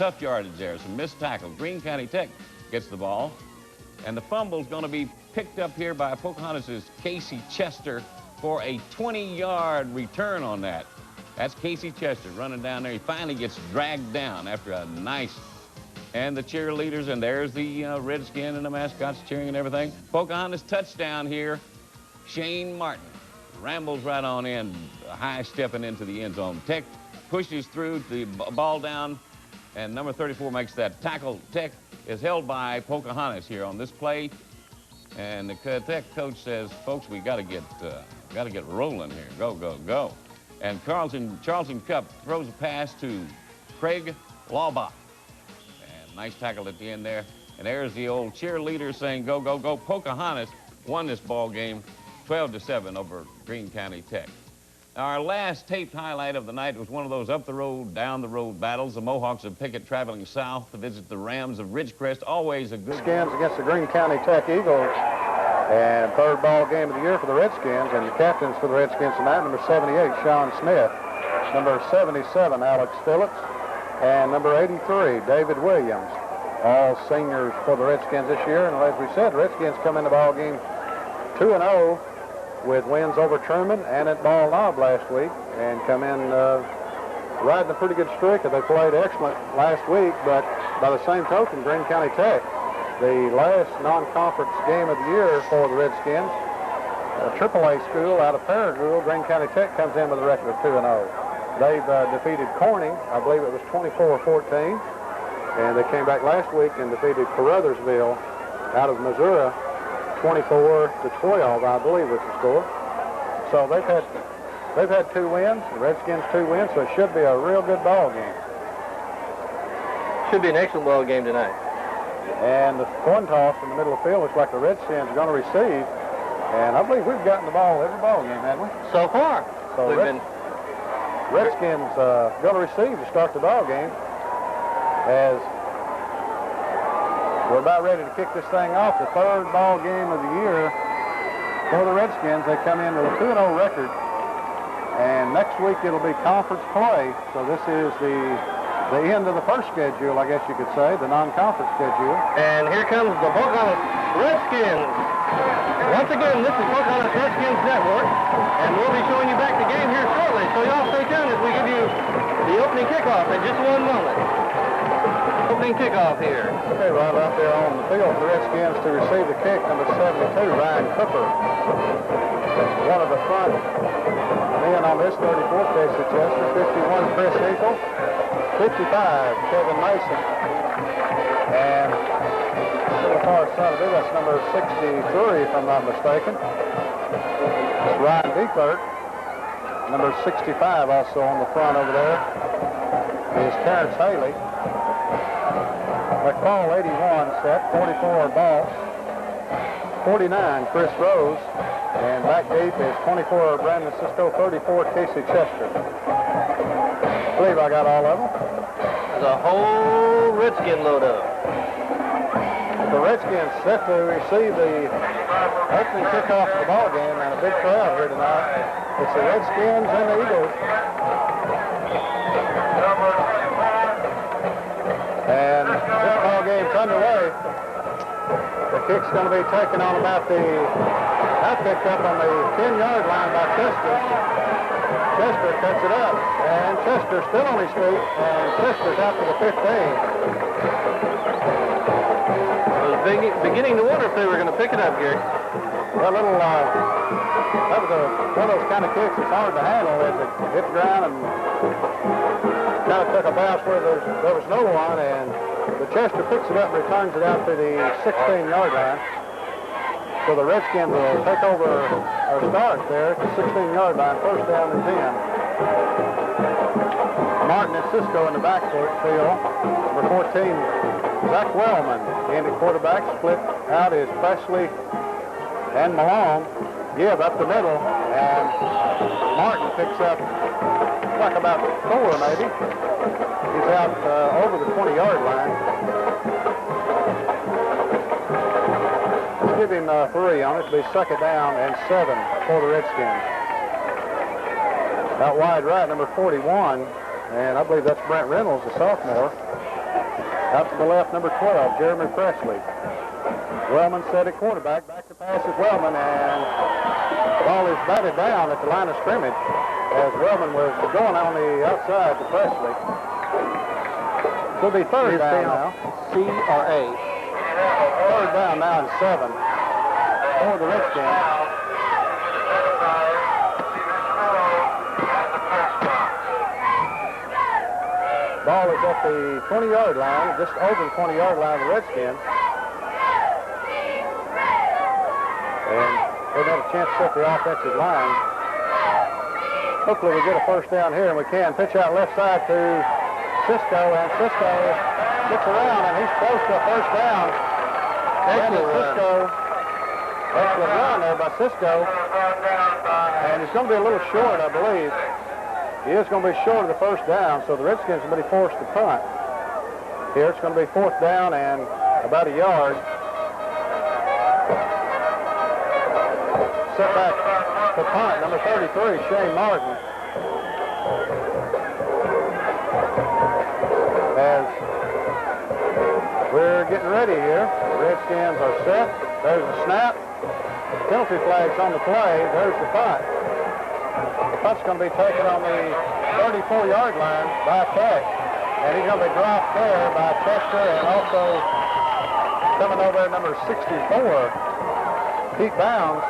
Tough yardage there, some missed tackle. Greene County Tech gets the ball, and the fumble's going to be picked up here by Pocahontas' Casey Chester for a 20-yard return on that. That's Casey Chester running down there. He finally gets dragged down after a nice, and the cheerleaders, and there's the Redskin and the mascots cheering and everything. Pocahontas touchdown here. Shane Martin rambles right on in, high stepping into the end zone. Tech pushes through the ball down, and number 34 makes that tackle. Tech is held by Pocahontas here on this play, and the Tech coach says, "Folks, we got to get rolling here. Go, go, go!" And Charlton Cup throws a pass to Craig Laubach, and nice tackle at the end there. And there's the old cheerleader saying, "Go, go, go!" Pocahontas won this ball game, 12-7 over Greene County Tech. Our last taped highlight of the night was one of those up-the-road, down-the-road battles. The Mohawks of Pickett traveling south to visit the Rams of Ridgecrest. Always a good... Redskins against the Greene County Tech Eagles. And third ball game of the year for the Redskins. And the captains for the Redskins tonight, number 78, Sean Smith. Number 77, Alex Phillips. And number 83, David Williams. All seniors for the Redskins this year. And as we said, the Redskins come in the ball game 2-0. With wins over Truman and at Ball Knob last week, and come in riding a pretty good streak. They played excellent last week, but by the same token, Greene County Tech, the last non-conference game of the year for the Redskins, a AAA school out of Paragould, Greene County Tech comes in with a record of 2-0. They've defeated Corning, I believe it was 24-14, and they came back last week and defeated Caruthersville out of Missouri, 24-12, I believe was the score. So they've had 2 wins, the Redskins 2 wins, so it should be a real good ball game. Should be an excellent ball game tonight. And the coin toss in the middle of the field looks like the Redskins are going to receive, and I believe we've gotten the ball every ball game, haven't we? So far. So Redskins going to receive to start the ball game, as we're about ready to kick this thing off. The third ball game of the year for the Redskins. They come in with a 2-0 record, and next week it'll be conference play. So this is the end of the first schedule, I guess you could say, the non-conference schedule. And here comes the Pocahontas Redskins. Once again, this is Pocahontas Redskins Network, and we'll be showing you back the game here shortly. So y'all stay tuned as we give you the opening kickoff in just one moment. Opening kickoff here. Okay, right out there on the field for the Redskins to receive the kick, number 72, Ryan Cooper. One of the front men on this, 34, Casey Chester, 51, Chris Hinkle, 55, Kevin Mason, and to the far side of it, that's number 63, if I'm not mistaken. It's Ryan Dekert. Number 65 also on the front over there is Terrence Haley. McFall, 81, set, 44, Boss, 49, Chris Rose, and back deep is 24, Brandon Sisco, 34, Casey Chester. I believe I got all of them. There's a whole Redskin load up. The Redskins set to receive the opening kickoff of the ball game, and a big crowd here tonight. It's the Redskins and the Eagles. And this ball game's underway. The kick's going to be taken on about picked up on the 10-yard line by Chester. Chester cuts it up, and Chester's still on his feet, and Chester's out to the 15. I was beginning to wonder if they were going to pick it up, Gary. Well, that was one of those kind of kicks that's hard to handle. It hit the ground and kind of took a bounce where there was no one, and the Chester picks it up and returns it out to the 16-yard line. So the Redskins will take over our start there at the 16-yard line, first down and 10. Martin and Sisco in the backfield. Number 14, Zach Wellman. In the quarterback, split out is Presley and Malone. Give up the middle, and Martin picks up like about 4 maybe. He's out over the 20-yard line. Let's give him 3 on it. It'll be second down and 7 for the Redskins. Out wide right, number 41, and I believe that's Brent Reynolds, the sophomore. Out to the left, number 12, Jeremy Presley. Wellman set at quarterback. Back to pass is Wellman, and the ball is batted down at the line of scrimmage as Wellman was going on the outside to Presley. It'll be third down now. C or A? Third down now and 7 for the Redskins. Ball is at the 20-yard line, just over the 20-yard line of the Redskins. And they've had a chance to set the offensive line. Hopefully we get a first down here, and we can. Pitch out left side to Sisco, and Sisco gets around, and he's close to a first down. Brandon Sisco, excellent run there by Sisco. And he's going to be a little short, I believe. He is going to be short of the first down, so the Redskins will be forced to punt. Here it's going to be fourth down and about a yard. Set back to punt, number 33, Shane Martin. As we're getting ready here, the Redskins are set. There's the snap. Penalty flags on the play. There's the punt. The punt's going to be taken on the 34-yard line by Tech. And he's going to be dropped there by Chester, and also coming over there, number 64, Pete Bounds,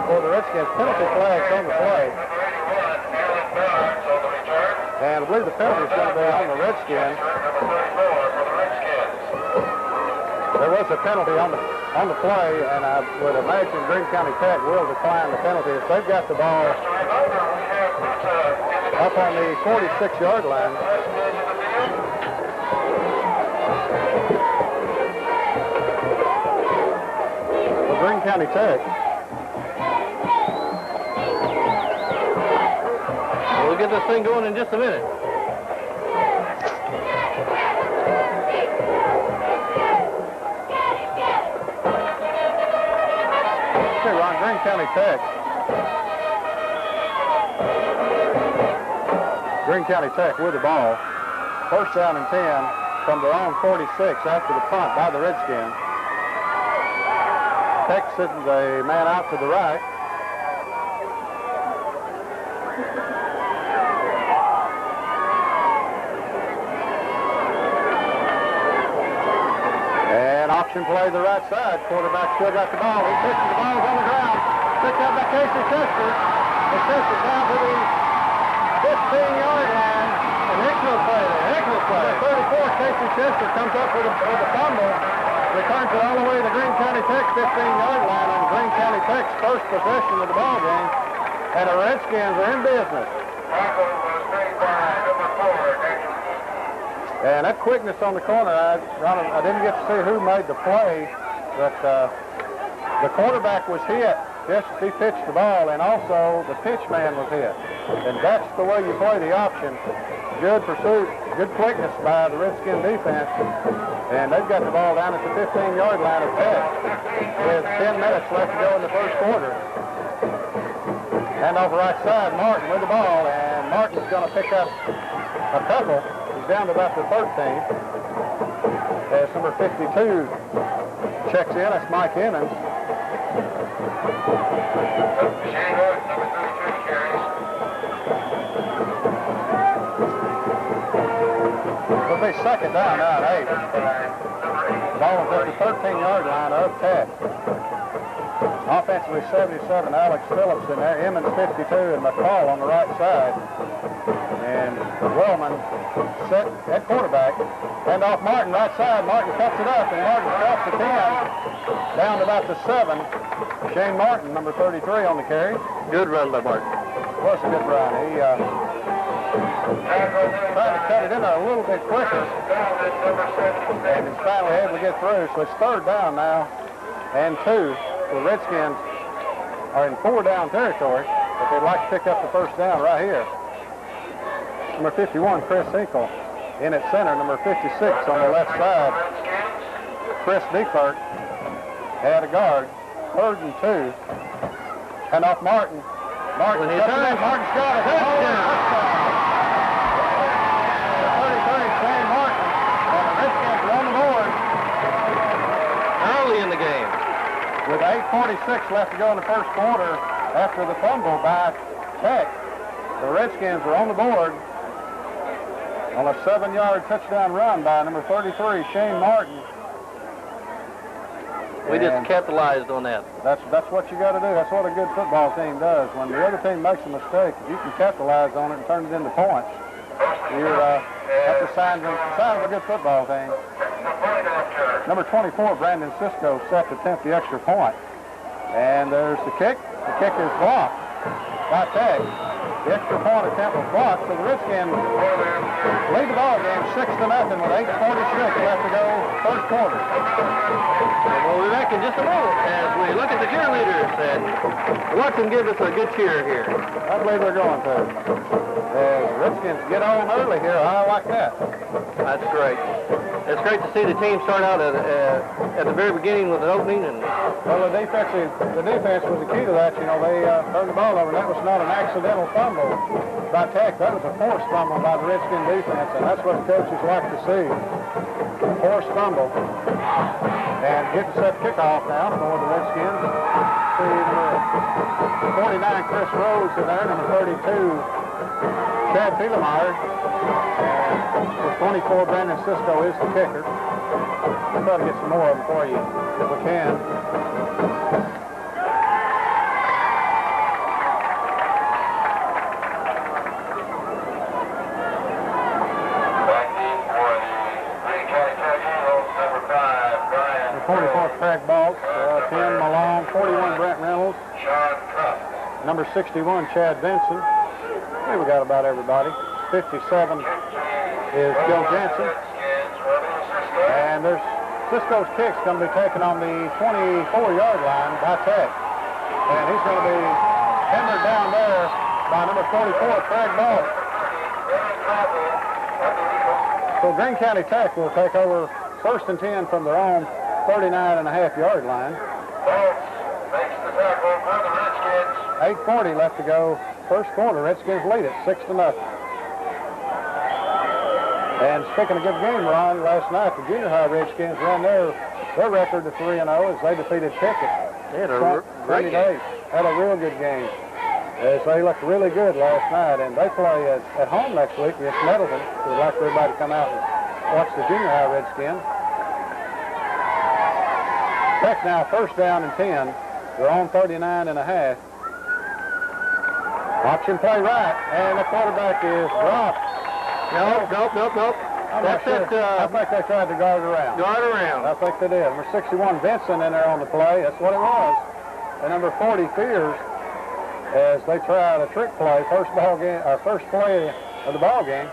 for the Redskins. Penalty flags on the play. And I believe the penalty is going to be on the Redskins. There was a penalty on the play, and I would imagine Greene County Tech will decline the penalty if they've got the ball up on the 46-yard line. For Greene County Tech. We'll get this thing going in just a minute. Okay, Ron, Greene County Tech. Greene County Tech with the ball. First down and 10 from their own 46 after the punt by the Redskins. Tech sends a man out to the right. And option play the right side. Quarterback still got the ball. He pitches the ball on the ground. Picked up by Casey Chester. And Chester down to the 15-yard line. An excellent play there. Excellent play. Number 34, Casey Chester, comes up with a fumble. Returns it all the way to Greene County Tech's 15-yard line on Greene County Tech's first possession of the ball game. And the Redskins are in business. And that quickness on the corner, I didn't get to see who made the play, but the quarterback was hit just as he pitched the ball, and also the pitch man was hit. And that's the way you play the option. Good pursuit, good quickness by the Redskin defense. And they've got the ball down at the 15-yard line of Tech with 10 minutes left to go in the first quarter. Hand off right side, Martin with the ball, and Martin's going to pick up a couple. He's down to about the 13. As number 52 checks in, that's Mike Emmons. It'll be second down now at 8. Ball is at the 13-yard line of Tech. Offensively 77, Alex Phillips in there, Emmons 52, and McCall on the right side. And Wellman set at quarterback. Hand off Martin right side. Martin cuts it up, and Martin across the 10. Down to about the 7. Shane Martin, number 33 on the carry. Good run by Martin. Was a good run. He tried to cut it in there a little bit quicker. And he's finally able to get through. So it's third down now and 2. The Redskins are in 4-down territory, but they'd like to pick up the first down right here. Number 51, Chris Hinkle, in at center. Number 56 on the left side, Chris Deekirk at a guard. 3rd and 2. And off Martin. Martin got it. Martin's got it. The 33, Shane Martin. And the Redskins are on the 8:46 left to go in the first quarter after the fumble by Tech. The Redskins are on the board on a 7-yard touchdown run by number 33, Shane Martin. We just capitalized on that. That's what you got to do. That's what a good football team does. When the other team makes a mistake, if you can capitalize on it and turn it into points, that's a sign of a good football team. Number 24, Brandon Sisco, set to attempt the extra point. And there's the kick. The kick is blocked by Tech. The extra point attempt was blocked, so the Redskins lead the ball game 6-0 with 8:46 left to go, first quarter. We'll be back in just a moment as we look at the cheerleaders and watch them give us a good cheer here. I believe they're going to. The Redskins get on early here. I like that. That's great. It's great to see the team start out at the very beginning with an opening. And well, the defense was the key to that. You know, they turned the ball over. That was not an accidental fumble by Tech. That was a forced fumble by the Redskin defense, and that's what the coaches like to see. A forced fumble. And getting set kickoff now for the Redskins. See number 49, Chris Rose in there, number 32, Chad Pielemeyer. And 24, Brandon Sisco is the kicker. We'll try to get some more of them for you if we can. The 44th Craig Balls, 10 Malone, 41 Brent Reynolds, number 61 Chad Vinson. I think we got about everybody. 57 is Joe Jansen. And there's Cisco's kick's going to be taken on the 24-yard line by Tech. And he's going to be hammered down there by number 44, Craig Ball. So Greene County Tech will take over 1st and 10 from their own 39.5-yard line. 8:40 left to go, first quarter. Redskins lead it 6-0. And speaking of good game, Ron, last night the junior high Redskins ran their record to 3-0 as they defeated Pickett. They had a great game. Had a real good game. As they looked really good last night, and they play at home next week against Nettleton. So we'd like for everybody to come out and watch the junior high Redskins. Tech now 1st down and 10. They're on 39.5. Option play right, and the quarterback is dropped. Nope. That's it. I think they tried to guard around. I think they did. Number 61, Vincent, in there on the play. That's what it was. And number 40, Fears, as they tried a trick play, first play of the ball game.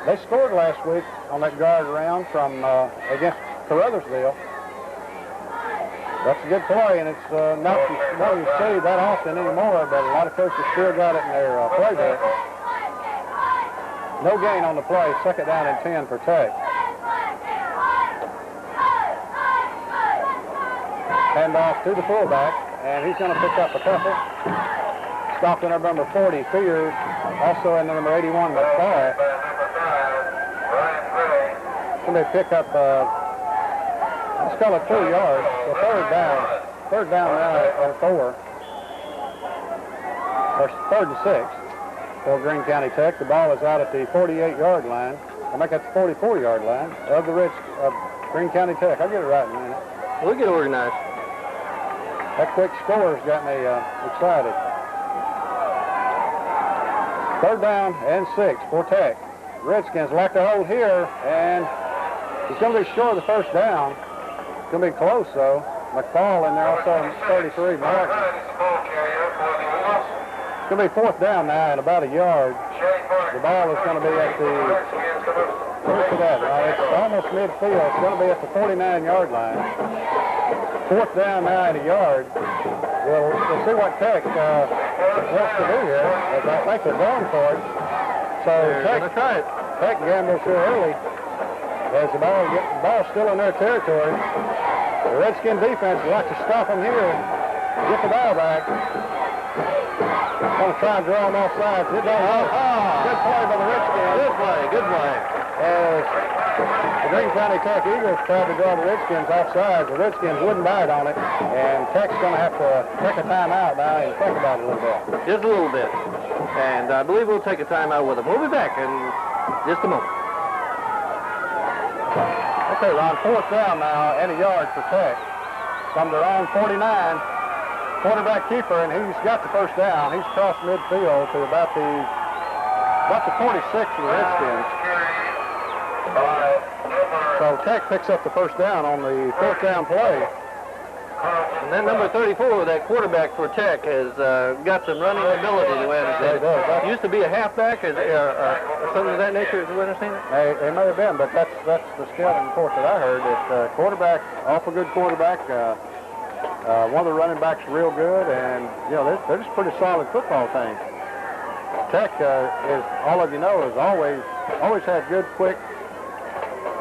They scored last week on that guard around from against Caruthersville. That's a good play, and it's not what you see that often anymore, but a lot of coaches still got it in their playbook. No gain on the play, 2nd down and 10 for Tech. Hand off to the fullback, and he's going to pick up a couple. Stopped in number 40, Fears, also in number 81, McFly. Somebody pick up, let's call it 2 yards, so 3rd down. 3rd down now and 4. Or 3rd and 6 for Greene County Tech. The ball is out at the 48-yard line. I think that's the 44-yard line of the Greene County Tech. I'll get it right in a minute. We'll get organized. That quick score's got me excited. 3rd down and 6 for Tech. Redskins like to hold here, and he's going to be short of the 1st down. It's going to be close, though. McFall in there, also 33, Martin. It's going to be 4th down now and about a yard. The ball is going to be at the, where's it at? It's almost midfield. It's going to be at the 49-yard line. 4th down now and a yard. We'll see what Tech wants to do here, as I think they're going for it. So Tech gambles here early as the ball's still in their territory. The Redskin defense would like to stop them here, get the ball back. Going to try and draw them off sides. Good play by the Redskins. Good play. As The Greene County Tech Eagles tried to draw the Redskins offside. The Redskins wouldn't bite on it, and Tech's going to have to take a timeout now and think about it a little bit. Just a little bit. And I believe we'll take a timeout with them. We'll be back in just a moment. Okay, Ron, 4th down now and a yard for Tech. From their own 49, quarterback keeper, and he's got the first down. He's crossed midfield to about the 46 of the Redskins. So Tech picks up the first down on the 4th down play. And then number 34, that quarterback for Tech, has got some running ability, the way I understand it. Used to be a halfback or something of that nature, is the way I understand it? It may have been, but that's the scouting report that I heard. That quarterback, awful good quarterback. One of the running backs real good, and you know they're just pretty solid football team. Tech, is all of you know, has always had good, quick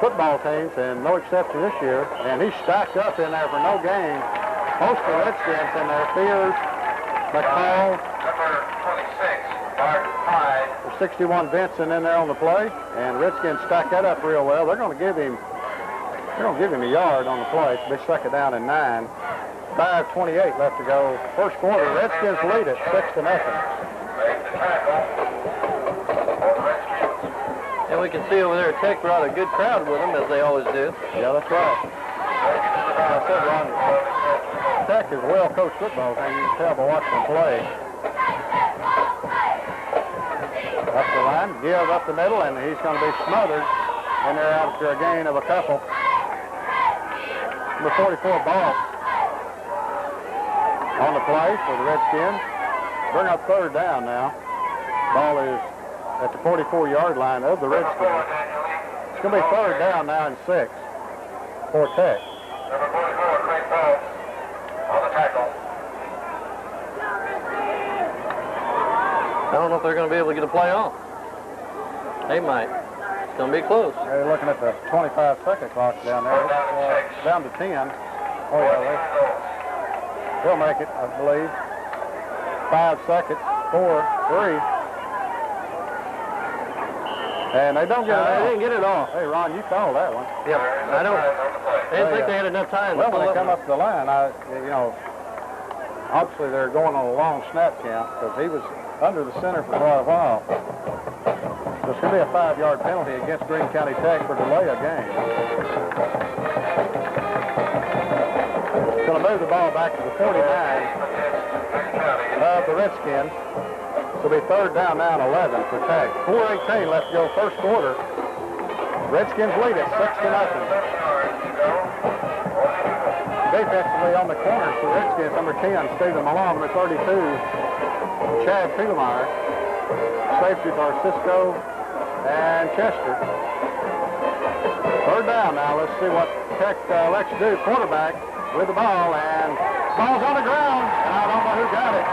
football teams, and no exception this year. And he's stacked up in there for no gain. Most of the Redskins in there, Fears, McCall, number 61 Vincent in there on the play, and Redskins stack that up real well. They're going to give him a yard on the play. They stuck it down in 9. 5:28 left to go. First quarter, Redskins lead it 6-0. And we can see over there, Tech brought a good crowd with them, as they always do. Yeah, that's right. Like I said, Ron, Tech is a well-coached football team. You can tell by watching them play. Up the line, give up the middle, and he's going to be smothered. And they're out after a gain of a couple. Number 44, Ball. On the play for the Redskins. Bring up 3rd down now. Ball is at the 44-yard line of the Redskins. It's going to be 3rd down now and 6 for Tech. Number 44, Craig Ball, on the tackle. I don't know if they're going to be able to get a play off. They might. It's going to be close. They're looking at the 25-second clock down there. It's down to 10. Oh, yeah, they'll make it, I believe. 5 seconds, 4, 3. And they don't get it off. They didn't get it off. Hey, Ron, you called that one. Yep. I didn't think they had enough time Well, to pull when they up. come up to the line, obviously they're going on a long snap count because he was under the center for quite a while. So it's going to be a 5-yard penalty against Greene County Tech for delay of game. Going to move the ball back to the 49 of the Redskins. It'll be 3rd down now and 11 for Tech. 4:18 left to go first quarter. Redskins lead it 6-0. Defensively on the corners for Redskins, number 10, Stephen Malone, number 32, Chad Piedelmeyer. Safeties are Sisco and Chester. 3rd down now. Let's see what Tech lets you do. Quarterback with the ball, and ball's on the ground, and I don't know who got it.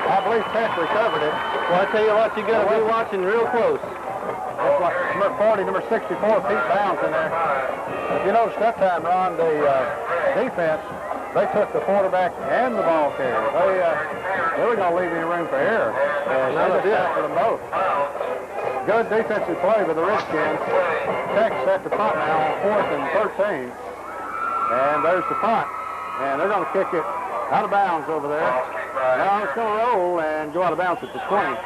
I believe Tech recovered it. Well, I tell you what, you got to be watching real close. That's like number 40, number 64, Pete Bounds in there. If you notice that time, Ron, the defense, they took the quarterback and the ball carrier. They were going to leave any room for error. They just tackled them both. Good defensive play by the Redskins. Tech set the punt now on 4th and 13. And there's the punt. And they're going to kick it out of bounds over there. Now it's going to roll and go out of bounds at the 20.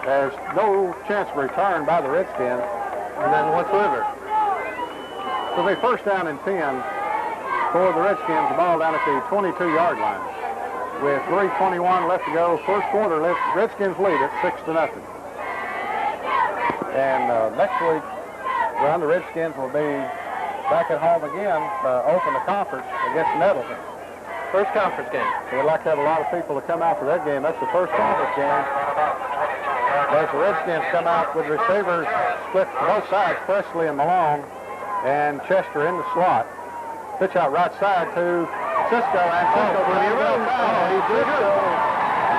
There's no chance of return by the Redskins. None whatsoever. It'll be 1st down and 10 for the Redskins. The ball down at the 22-yard line. With 3:21 left to go, first quarter, Redskins lead it 6-0. And next week, the Redskins will be back at home again to open the conference against Nettleton. First conference game. So we'd like to have a lot of people to come out for that game. That's the first conference game. As the Redskins come out with receivers split to both sides, Presley and Malone, and Chester in the slot. Pitch out right side to Sisco, and Sisco brings it up. Sisco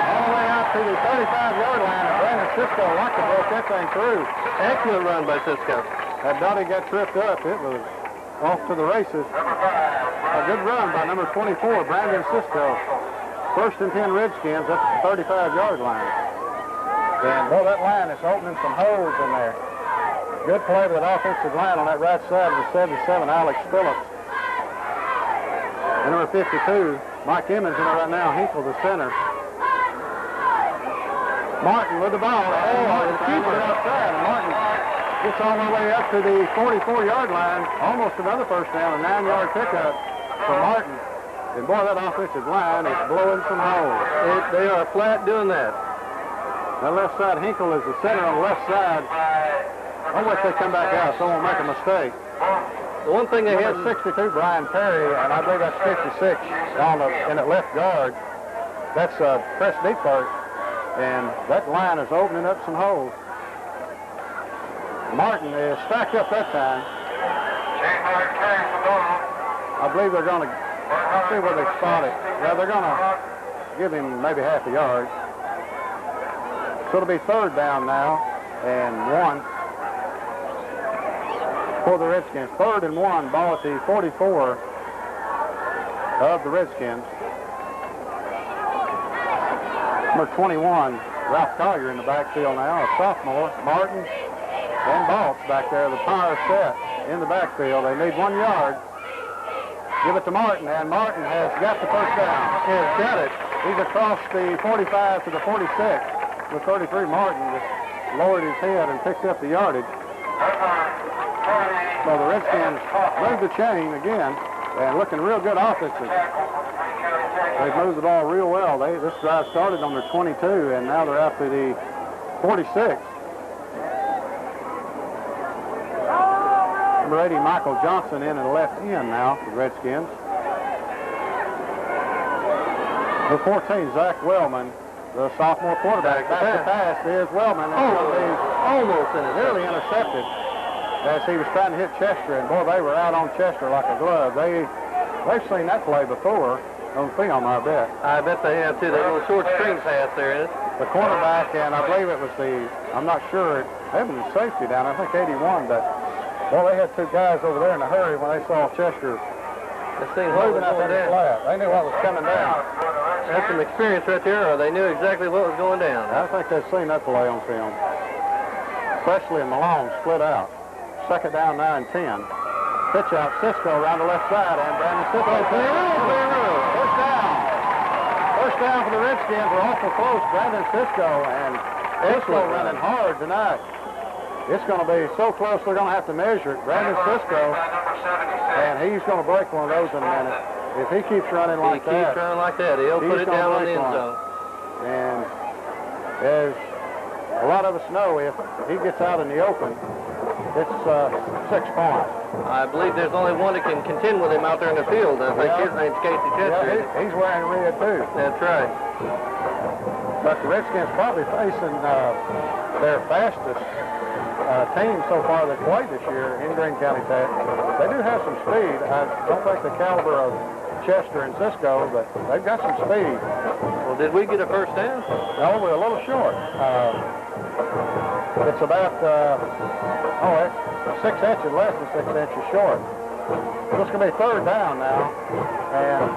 all the way out to the 35-yard line, and Brandon Sisco like to broke that thing through. Excellent run by Sisco. That Dottie got tripped up. It was off to the races. A good run by number 24, Brandon Sisco. 1st and 10 Redskins up to the 35-yard line. And, well, that line is opening some holes in there. Good play with that offensive line on that right side of the 77, Alex Phillips. And number 52, Mike Emmons in there right now. Hinkle, the center. Martin with the ball. And Martin trying to get outside. And Martin gets all the way up to the 44-yard line. Almost another first down, a 9-yard pickup for Martin. And boy, that offensive line is blowing some holes. They are flat doing that. That left side, Hinkle is the center on the left side. I'll wait till they come back out so I won't make a mistake. The one thing they had... Number 62, Brian Perry, and I believe that's 56 in the left guard. That's Chris Deepart, and that line is opening up some holes. Martin is stacked up that time. I believe they're going to see where they spot it. Yeah, they're going to give him maybe half a yard. So it'll be third down now, and 1 for the Redskins. 3rd and 1, ball at the 44 of the Redskins. Number 21, Ralph Collier in the backfield now, a sophomore. Martin and Baltz back there, the power set in the backfield. They need 1 yard. Give it to Martin, and Martin has got the first down. He has got it. He's across the 45 to the 46. The 33, Martin, just lowered his head and picked up the yardage. So the Redskins moved the chain again and looking real good offensive. They've moved the ball real well. This drive started on their 22, and now they're out to the 46. Number 80, Michael Johnson in the left end now for the Redskins. Number 14, Zach Wellman, the sophomore quarterback. Back to pass is Wellman. Almost in it. Nearly intercepted as he was trying to hit Chester, and boy, they were out on Chester like a glove. They've seen that play before on film, I bet. I bet they have too. That little short screen pass there is. The quarterback, and I believe it was I'm not sure, they had the safety down, I think 81, but well, they had 2 guys over there in a hurry when they saw Chester moving up in the flat. They knew what was coming down. That's some experience right there, or they knew exactly what was going down. I think they've seen that play on film. Especially in Malone, split out. 2nd down, 9 and 10. Pitch out, Sisco around the left side, and Brandon Sisco. First down. First down for the Redskins. We're awful close. Brandon Sisco, and Sisco running hard tonight. It's going to be so close they're going to have to measure it. Brandon Sisco, and he's going to break one of those in a minute. If he keeps running like that. He keeps running like that. He'll put it down on the end zone. And as a lot of us know, if he gets out in the open, it's 6 points. I believe there's only one that can contend with him out there in the field. I think his name's Casey Chester. Yeah, he's wearing red too. That's right. But the Redskins probably facing their fastest team so far that played this year in Greene County Tech. They do have some speed. I don't think the caliber of Chester and Sisco, but they've got some speed. Well, did we get a first down? No, we're a little short. It's about 6 inches, less than 6 inches short. So it's going to be 3rd down now, and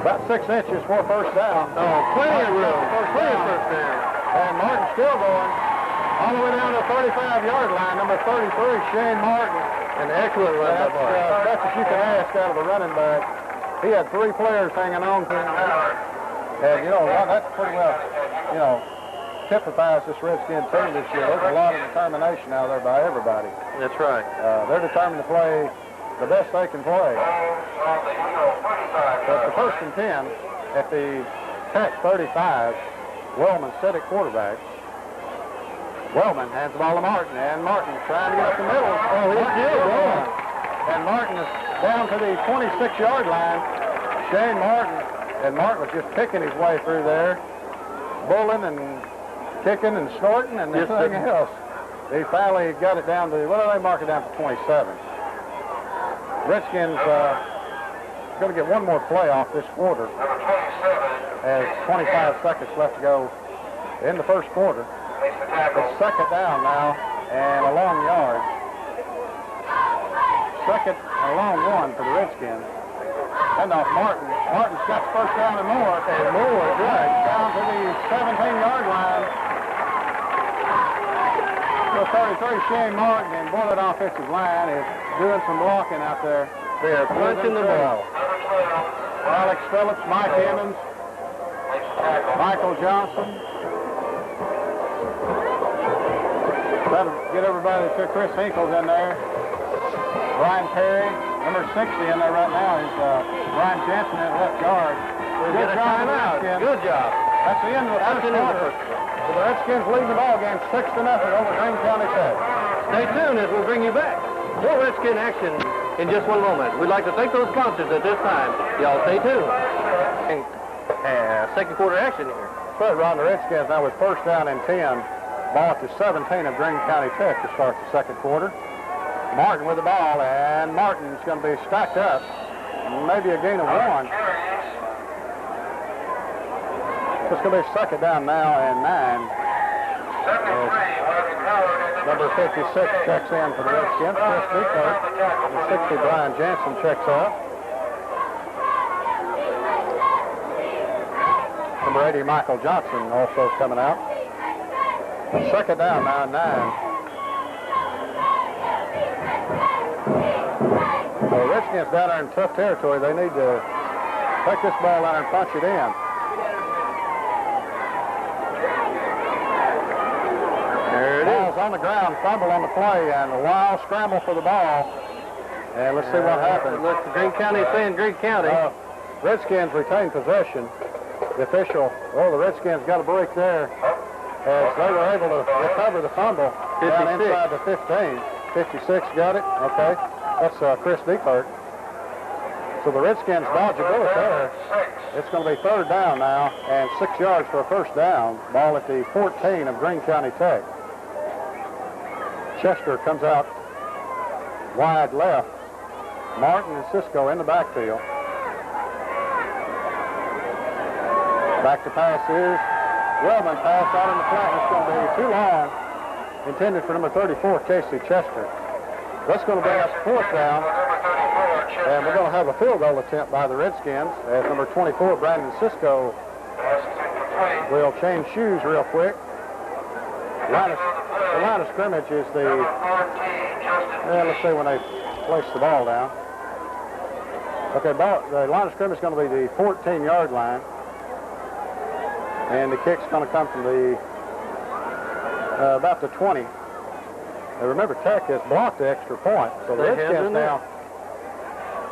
about 6 inches for first down. Oh, plenty of room. Plenty of first down. And Martin's still going all the way down to the 35-yard line. Number 33, Shane Martin. An excellent run by Martin. That's what you can ask out of a running back. He had 3 players hanging on to him. And, that's pretty well, typifies this Redskin team this year. There's a lot of determination out there by everybody. That's right. They're determined to play the best they can play. But the 1st and 10 at the Tech 35, Wellman set at quarterback. Wellman hands the ball to Martin, and Martin trying to get up the middle. Oh, he's still going. And Martin is down to the 26-yard line. Shane Martin, and Martin was just picking his way through there, bulling and kicking and snorting and everything else. He finally got it down to, they mark it down to 27. Redskins going to get one more play off this quarter as 25 seconds left to go in the first quarter. It's 2nd down now and a long yard. 2nd and a long 1 for the Redskins. And off Martin. Martin's got the first down and more. Right down to the 17-yard line. Number 33, Shane Martin, and boy, that offensive line is doing some blocking out there. They're punching the ball. Alex Phillips, Mike Emmons, Michael Johnson. Try to get everybody to Chris Hinkle's in there. Brian Perry, number 60 in there right now is Brian Jensen at left guard. Good job, Redskins. Good job. That's the end of the first quarter. So the Redskins leading the ball game 6-0 over Greene County Tech. Stay tuned as we'll bring you back more Redskin action in just one moment. We'd like to thank those sponsors at this time. Y'all stay tuned. Second quarter action here. But Ron, the Redskins now with first down and 10. Ball at the 17 of Greene County Tech to start the second quarter. Martin with the ball, and Martin's going to be stacked up. Maybe a gain of 1. It's going to be second down now and 9. Number 56 checks in for the Redskins. Chris Beekert. And 60 Brian Jansen checks out. Number 80 Michael Johnson also coming out. Second down now and 9. Well, the Redskins down there in tough territory. They need to take this ball down and punch it in. There it is. On the ground, fumble on the play, and a wild scramble for the ball. And let's see what happens. Look, Greene County saying Greene County. Redskins retain possession. The official, the Redskins got a break there as they were able to recover the fumble down inside the 15. 56 got it. Okay. That's Chris Beekert. So the Redskins dodge a bullet there. It's going to be third down now and 6 yards for a first down. Ball at the 14 of Greene County Tech. Chester comes out wide left. Martin and Sisco in the backfield. Back to pass is Wellman. Pass out in the flat. It's going to be too long. Intended for number 34, Casey Chester. That's going to bring us fourth down. And we're going to have a field goal attempt by the Redskins as number 24, Brandon Sisco, will change shoes real quick. The line of scrimmage is the, let's see when they place the ball down. Okay, the line of scrimmage is going to be the 14-yard line. And the kick's going to come from the, about the 20. Now remember, Tech has blocked the extra point. So the Redskins now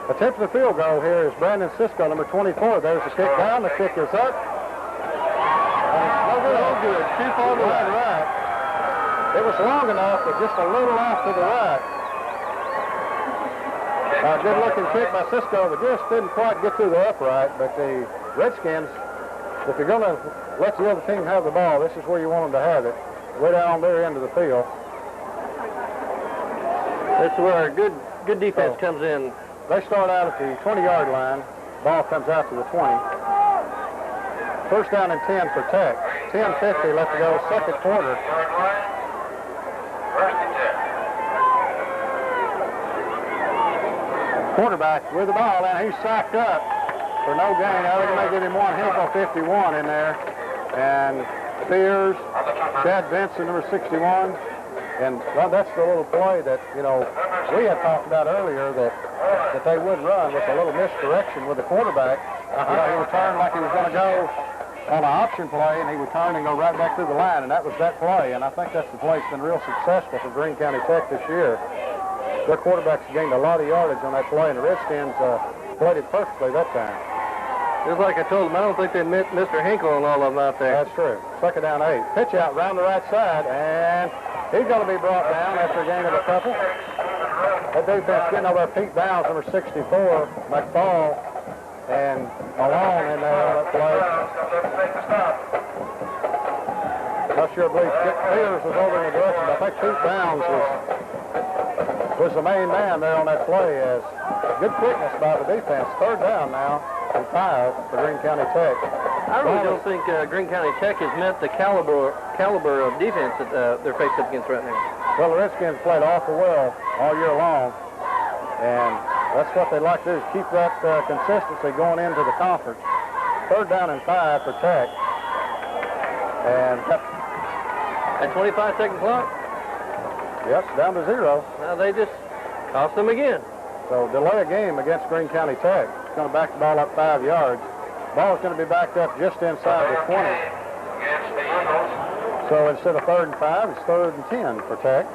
attempt the field goal here is Brandon Sisco, number 24. There's the kick down. The kick is up. And it's no good. Too far to the right. It was long enough, but just a little off to the right. Good-looking kick by Sisco, but just didn't quite get through the upright. But the Redskins, if you're going to let the other team have the ball, this is where you want them to have it, way down on their end of the field. That's where good defense comes in. They start out at the 20-yard line. Ball comes out to the 20. First down and 10 for Tech. 10:50 left to go, second quarter. Quarterback with the ball, and he's sacked up for no gain. I think they may give him one. Hinkle 51 in there. And Spears, Chad Benson, number 61. And well, that's the little play that, we had talked about earlier that they would run with a little misdirection with the quarterback. He would turn like he was going to go on an option play, and he would turn and go right back through the line, and that was that play. And I think that's the play that's been real successful for Greene County Tech this year. Their quarterbacks gained a lot of yardage on that play, and the Redskins played it perfectly that time. Just like I told them, I don't think they met Mr. Hinkle and all of them out there. That's true. Second down 8. Pitch out round the right side, and he's going to be brought down after a gain of a couple. That defense getting over Pete Downs, number 64, McFall, and Malone in there on that play. Not sure, I believe Spears was over in the direction, but I think Pete Downs was the main man there on that play. As good quickness by the defense. Third down now and 5 for Greene County Tech. I really don't think Greene County Tech has met the caliber of defense that they're faced up against right now. Well, the Redskins played awful well all year long, and that's what they like to do, is keep that consistency going into the conference. Third down and 5 for Tech. And at 25-second clock? Yes, down to 0. Now they just cost them again. So delay a game against Greene County Tech. It's going to back the ball up 5 yards. Ball's going to be backed up just inside the 20. Against the Eagles. So instead of 3rd and 5, it's 3rd and 10 for Tech.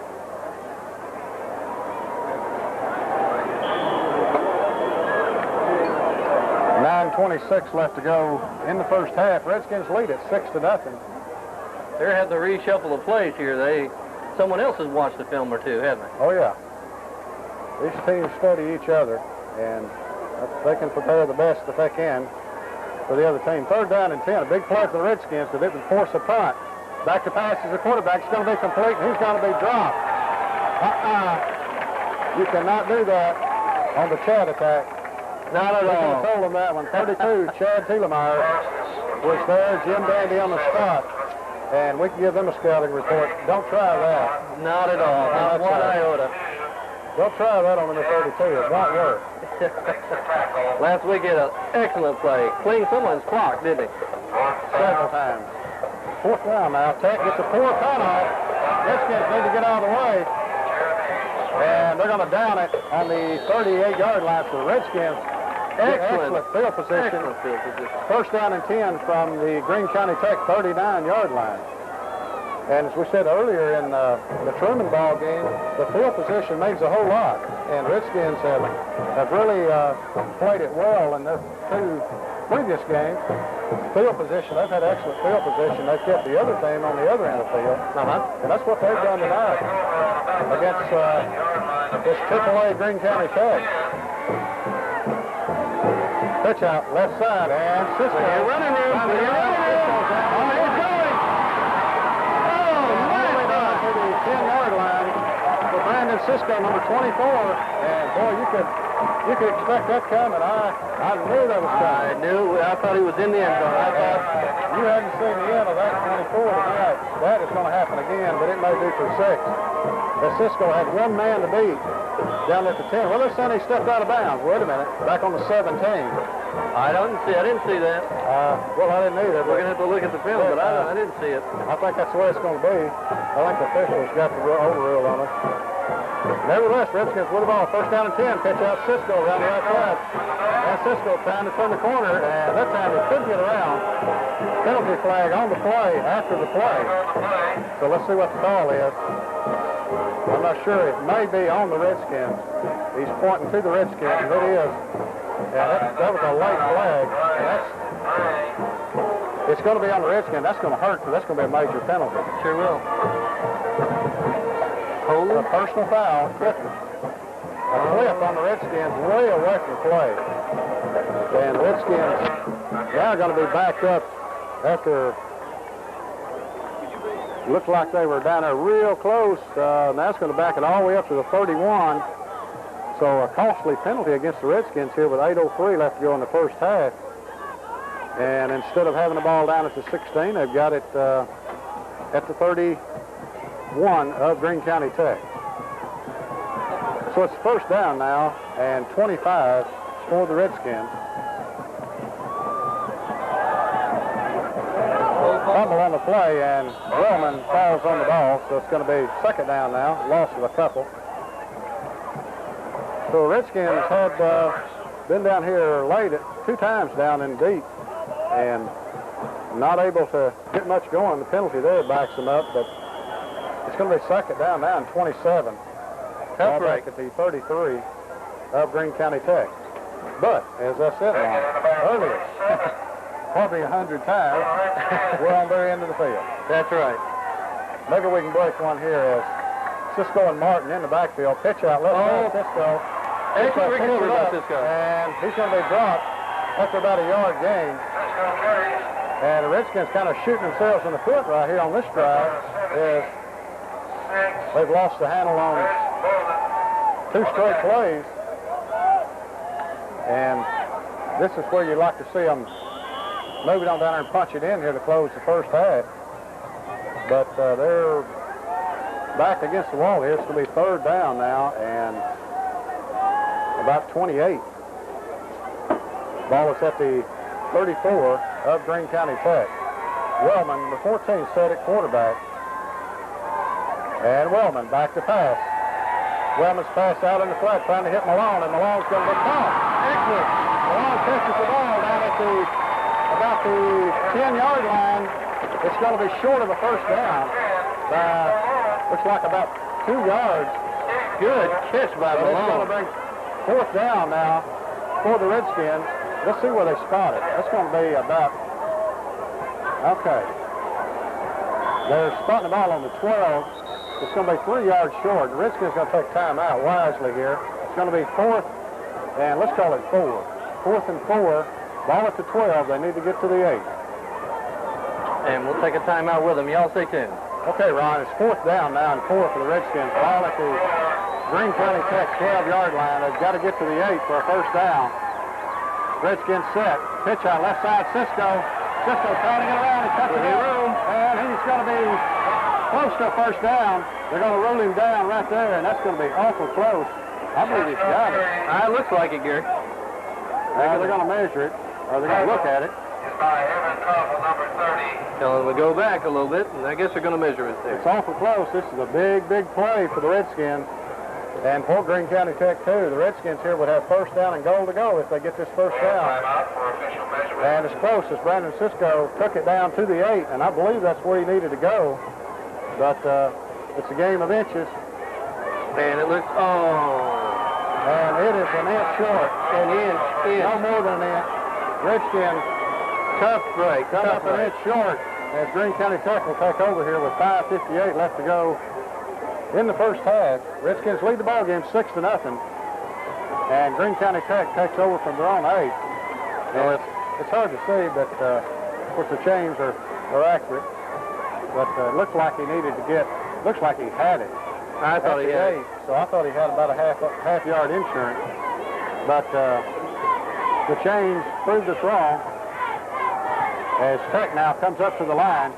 .26 left to go in the first half. Redskins lead at 6-0. They're having to reshuffle the plays here. Someone else has watched the film or two, haven't they? Oh, yeah. Each team study each other, and they can prepare the best that they can for the other team. 3rd down and 10. A big play for the Redskins because it would force a punt. Back to pass as the quarterback. It's going to be complete, and he's going to be dropped. You cannot do that on the Chad attack. Not at all. I told him that one. 32, Chad Thielemeyer was there. Jim Dandy on the spot. And we can give them a scouting report. Don't try that. Not at all. Not one iota. Don't try that on number 32. It won't work. Last week he had an excellent play. Cleaned someone's clock, didn't he? Several times. 4th down now. Tech gets a poor punt off. Redskins need to get out of the way. And they're going to down it on the 38-yard line for the Redskins. Excellent field position. Excellent field position. 1st down and 10 from the Greene County Tech 39-yard line. And as we said earlier in the Truman ball game, the field position means a whole lot. And Redskins have really played it well in their 2 previous games. Field position, they've had excellent field position. They've kept the other team on the other end of the field. And that's what they've done tonight against this AAA Greene County Tech. Pitch out, left side, and Sisco. Running room. Oh, he's going. Oh, my God. To the 10-yard line for Brandon Sisco, number 24. And, boy, you could expect that coming. I knew that was coming. I thought he was in the end zone. I thought you hadn't seen the end of that 24 tonight. That is going to happen again, but it may be for 6. As Sisco had one man to beat down at the 10. Well, they're saying he stepped out of bounds. Wait a minute. Back on the 17. I didn't see that. Well, I didn't either. We're going to have to look at the film, but I didn't see it. I think that's the way it's going to be. I think the officials got the overrule on it. Nevertheless, Redskins with the ball. 1st down and 10. Pitch out Sisco around the outside. And Sisco trying to turn the corner, and that time he could get around. Penalty flag on the play after the play. So let's see what the call is. I'm not sure. It may be on the Redskins. He's pointing to the Redskins, and it is. Yeah, that was a late flag. It's going to be on the Redskins. That's going to hurt, because that's going to be a major penalty. Sure will. A personal foul. A clip on the Redskins way away from the play. And the Redskins now going to be backed up after. Looked like they were down there real close. Now it's going to back it all the way up to the 31. So a costly penalty against the Redskins here with 8:03 left to go in the first half. And instead of having the ball down at the 16, they've got it at the 31 of Greene County Tech. So it's 1st down now and 25 for the Redskins. Fumble on the play, and Wellman falls on the ball, so it's going to be 2nd down now, loss of a couple. So the Redskins had been down here late 2 times down in deep and not able to get much going. The penalty there backs them up, but it's going to be 2nd down now and 27. Ball back at the 33 of Greene County Tech. But, as I said earlier, probably 100 times, we're on their end of the field. That's right. Maybe we can break one here as Sisco and Martin in the backfield. Pitch out, left side, Sisco. Excellent recovery by Sisco. And he's going to be dropped after about a yard gain. And the Redskins kind of shooting themselves in the foot right here on this drive as they've lost the handle on 2 straight plays. And this is where you'd like to see them moving on down there and punch it in here to close the first half. But they're back against the wall here. It's going to be 3rd down now and about 28. Ball is at the 34 of Greene County Tech. Wellman, number 14, set at quarterback. And Wellman back to pass. Wellman's pass out in the flat, trying to hit Malone, and Malone's going to get caught. Excellent. Malone catches the ball down at about the 10-yard line. It's going to be short of a first down by, looks like about 2 yards. Good catch by Malone. It's going to bring fourth down now for the Redskins. Let's see where they spot it. That's going to be about, okay. They're spotting the ball on the 12. It's going to be 3 yards short. The Redskins going to take time out wisely here. It's going to be fourth, and let's call it 4. 4th and 4. Ball at the 12. They need to get to the 8. And we'll take a timeout with them. Y'all stay tuned. Okay, Ron, it's 4th down now and 4 for the Redskins. Ball at the Greene County Tech 12-yard line. They've got to get to the 8 for a first down. Redskins set. Pitch out left side, Sisco. Sisco trying to get around and cut the room. And he's going to be close to a first down. They're going to rule him down right there, and that's going to be awful close. I believe he's got it. It looks like it, Gary. They're going to measure it, or they're going to look at it. By Evan Coffle, number 30. Tell them to go back a little bit, and I guess they're going to measure it there. It's awful close. This is a big, big play for the Redskins. And for Greene County Tech, too. The Redskins here would have first down and goal to go if they get this first down. Timeout for official measurement. And as close as Brandon Sisco took it down to the 8, and I believe that's where he needed to go. But it's a game of inches. And it looks, And it is an inch short. An inch. No more than an inch. Redskins Tough break. come up an inch short as Greene County Tech will take over here with 5:58 left to go in the first half. Redskins lead the ball game 6-0. And Greene County Tech takes over from their own 8. And it's hard to see, but of course the chains are accurate. But it looks like he needed to get, looks like he had it. I thought he had it. So I thought he had about a half yard insurance. But the chains proved us wrong as Tech now comes up to the line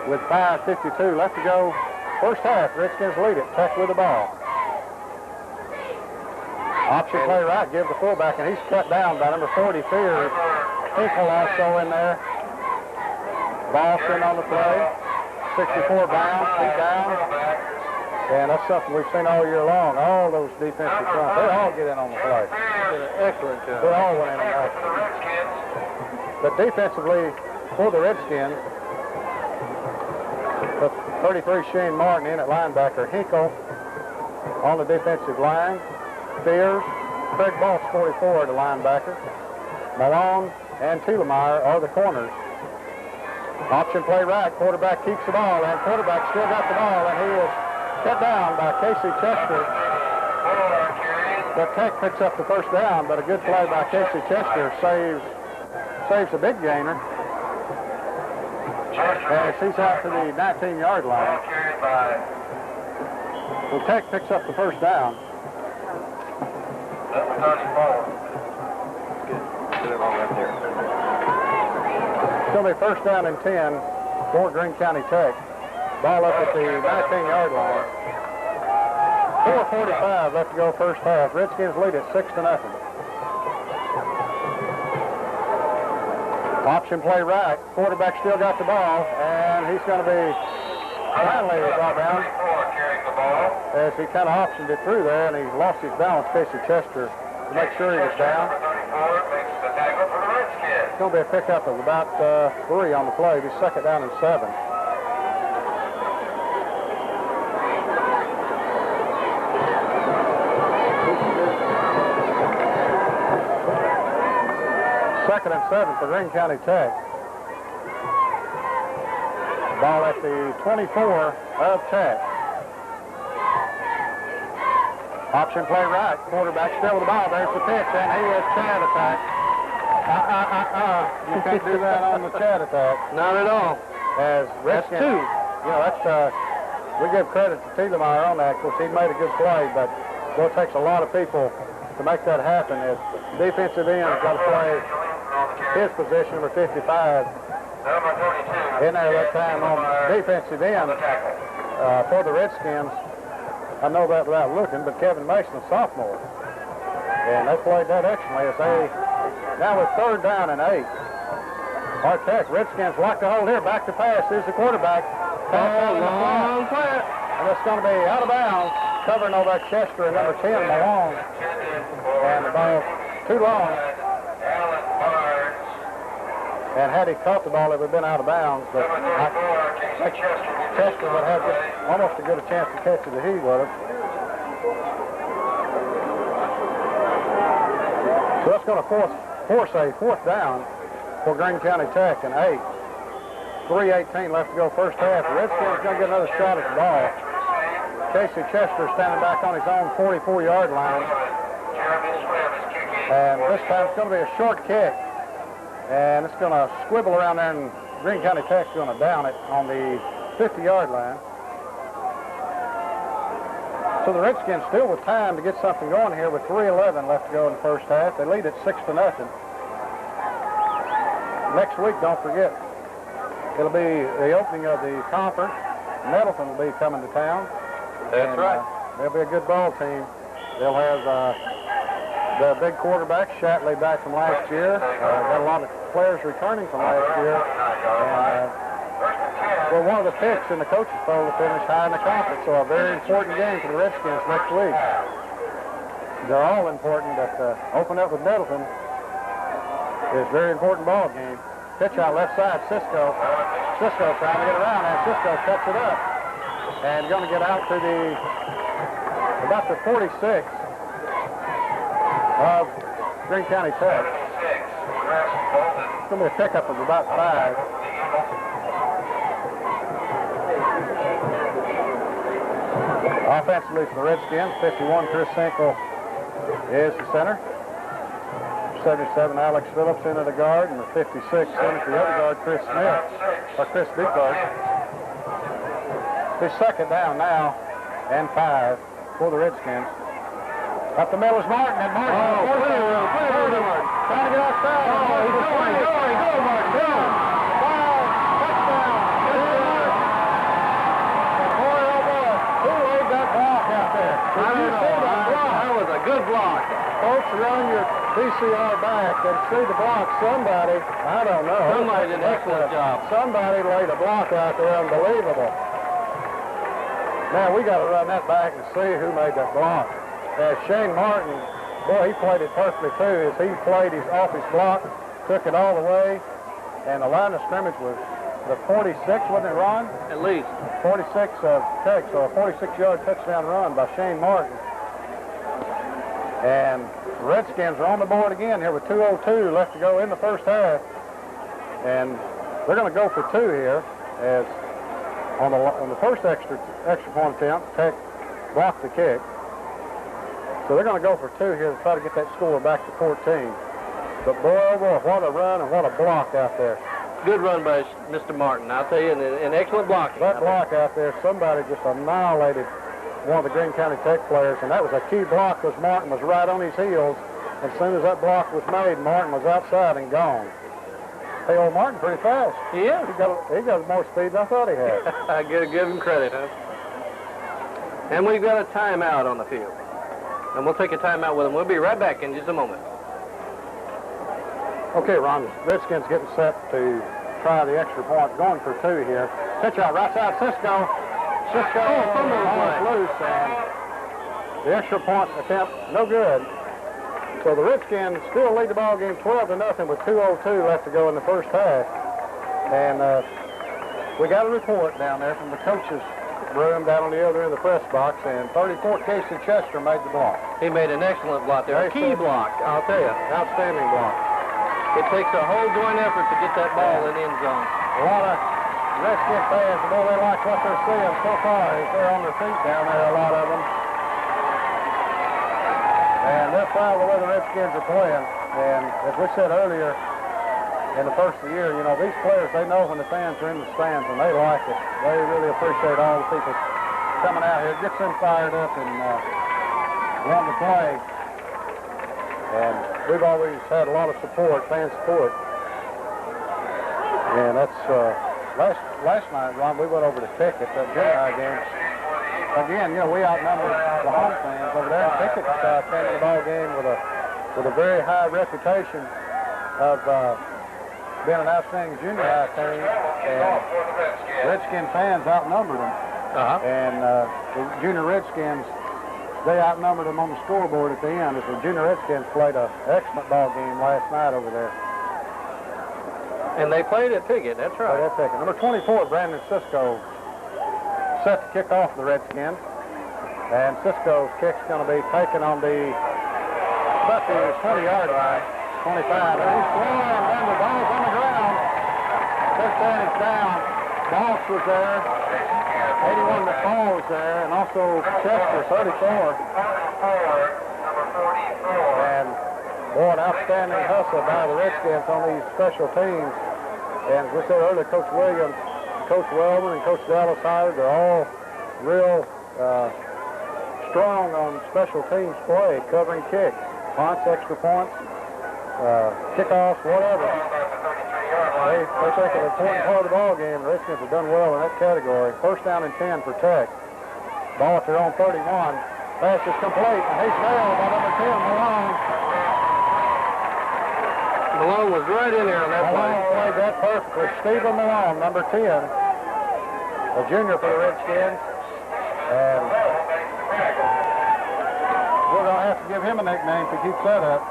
with 5:52 left to go. First half, Redskins lead it. Tech with the ball. Option play right, give the fullback, and he's cut down by number 40, Fears. Hinkle also in there. Boston on the play. 64 bounds, feet down. And that's something we've seen all year long. All those defensive fronts, they all get in on the play. Did an excellent job. They all went in on that. But defensively, for the Redskins, the 33 Shane Martin in at linebacker. Hinkle on the defensive line. Fears. Craig Boss, 44, the linebacker. Malone and Tulemeyer are the corners. Option play right. Quarterback keeps the ball, and quarterback still got the ball, and he is cut down by Casey Chester. But Tech picks up the first down, but a good play by Casey Chester saves a big gainer. As he's out to the 19-yard line. So Tech picks up the first down. Number 34. Put it on right there. It's going to be first down and 10 for Greene County Tech. Ball up at the 19-yard line. 4:45 left to go first half. Redskins lead at 6-0. Option play right. Quarterback still got the ball, and he's going to be finally brought down as he kind of optioned it through there, and he lost his balance, Casey Chester, to make sure he was down. It's going to be a pickup of about 3 on the play. He's second down and 7. Second and 7 for Greene County Tech. Ball at the 24 of Tech. Option play right. Quarterback still with the ball. There's the pitch, and he is Chad attack. You can't do that on the Chad attack. Not at all. As Redskins, That's 2. You know, that's we give credit to Tulemeyer on that. Of course, he made a good play, but it takes a lot of people to make that happen. As defensive end has got to play his position, number 55, in there that time on defensive end for the Redskins. I know that without looking, but Kevin Mason, a sophomore. And they played that excellently as they, now with third down and 8. Tech, Redskins like to hold here, back to pass. Here's the quarterback. Long pass. And it's going to be out of bounds, covering over at Chester and number 10, Malone. And the ball too long. And had he caught the ball, it would have been out of bounds. But I think Chester would have just almost as good a chance to catch it as he would have. So that's going to force a fourth down for Greene County Tech and 8. 3:18 left to go first half. The Redskins going to get another shot at the ball. Casey Chester standing back on his own 44-yard line. And this time it's going to be a short kick. And it's going to squibble around there, and Greene County Tech's going to down it on the 50-yard line. So the Redskins still with time to get something going here with 3:11 left to go in the first half. They lead at 6-0. Next week, don't forget, it'll be the opening of the conference. Nettleton will be coming to town. That's right. They'll be a good ball team. They'll have the big quarterback, Shatley, back from last year. Got a lot of players returning from last year. And, well, one of the picks in the coaches' poll to finish high in the conference, so a very important game for the Redskins next week. They're all important, but open up with Nettleton is a very important ball game. Pitch out left side, Sisco. Sisco trying to get around, and Sisco cuts it up. And going to get out to about the 46 of Greene County Tech. It's going to be a pickup of about 5. Offensively for the Redskins, 51, Chris Sinkle is the center. 77, Alex Phillips into the guard, and the 56 into the other guard, Chris Smith, or Chris Bigard. His second down now, and 5 for the Redskins. Up the middle is Martin, and Martin. Trying to get outside. Oh, he's going. Go, Martin. Go. Touchdown. Boy, oh boy. Who laid that block out there? I don't know. That was a good block. Folks, run your VCR back and see the block. Somebody, I don't know. Somebody did an excellent job. Somebody laid a block out there, unbelievable. Now, we got to run that back and see who made that block. Shane Martin, boy, he played it perfectly, too, as he played off his block, took it all the way, and the line of scrimmage was the 46, wasn't it, Ron? At least. 46 of Tech, so a 46-yard touchdown run by Shane Martin. And the Redskins are on the board again here with 2:02 left to go in the first half. And they're going to go for 2 here, as on the first extra point attempt, Tech blocked the kick. So they're going to go for 2 here to try to get that score back to 14. But boy, oh boy, what a run and what a block out there. Good run by Mr. Martin, I'll tell you, and excellent blocking. That block out there, somebody just annihilated one of the Greene County Tech players, and that was a key block because Martin was right on his heels. As soon as that block was made, Martin was outside and gone. Hey, old Martin, pretty fast. He is. He got more speed than I thought he had. I gotta give him credit, huh? And we've got a timeout on the field. And we'll take a timeout with him. We'll be right back in just a moment. Okay, Ron, the Redskins getting set to try the extra point, going for 2 here. Pitch out right side, Sisco. Sisco almost loose, and the extra point attempt, no good. So the Redskins still lead the ball game 12-0 with 2:02 left to go in the first half. And we got a report down there from the coaches' room down on the other end of the press box, and 34 Casey Chester made the block. He made an excellent block there. A key block, I'll tell you. Outstanding block. It takes a whole joint effort to get that ball in the end zone. A lot of Redskin fans, boy, they like what they're seeing so far. They're on their feet down there, a lot of them. And they're proud of the way the Redskins are playing. And as we said earlier, in the first of the year, you know, these players, they know when the fans are in the stands, and they like it. They really appreciate all the people coming out here. It gets them fired up and wanting to play. And we've always had a lot of support, fan support. And that's, last night, Ron, we went over to Pickett, that junior high game. Again, you know, we outnumbered the home fans over there. And Pickett came in the ball game with a very high reputation of being an outstanding junior high team, and Redskin fans outnumbered them. And the Junior Redskins, they outnumbered them on the scoreboard at the end as the Junior Redskins played an excellent ball game last night over there. And they played at Piggott, that's right. Played at Piggott. Number 24, Brandon Sisco, set to kick off the Redskins. And Sisco's kick's going to be taken on about the 20-yard line, 25. And he's flying down, the ball's on the ground. Cincinnati's down. Boss was there. 81 McFall was there, and also Chester, 34. And boy, an outstanding hustle by the Redskins on these special teams. And as we said earlier, Coach Williams, Coach Weldon, and Coach Dallas Howard, they're all real strong on special teams play, covering kicks, punts, extra points, kickoffs, whatever. They take an important part of the ball game. The Redskins have done well in that category. First down and 10 for Tech. Ball at their own 31. Pass is complete, and he's nailed by number 10, Malone. Malone was right in there on that play. Malone played that perfectly. Stephen Malone, number 10, a junior for the Redskins. And we're going to have to give him a nickname to keep that up.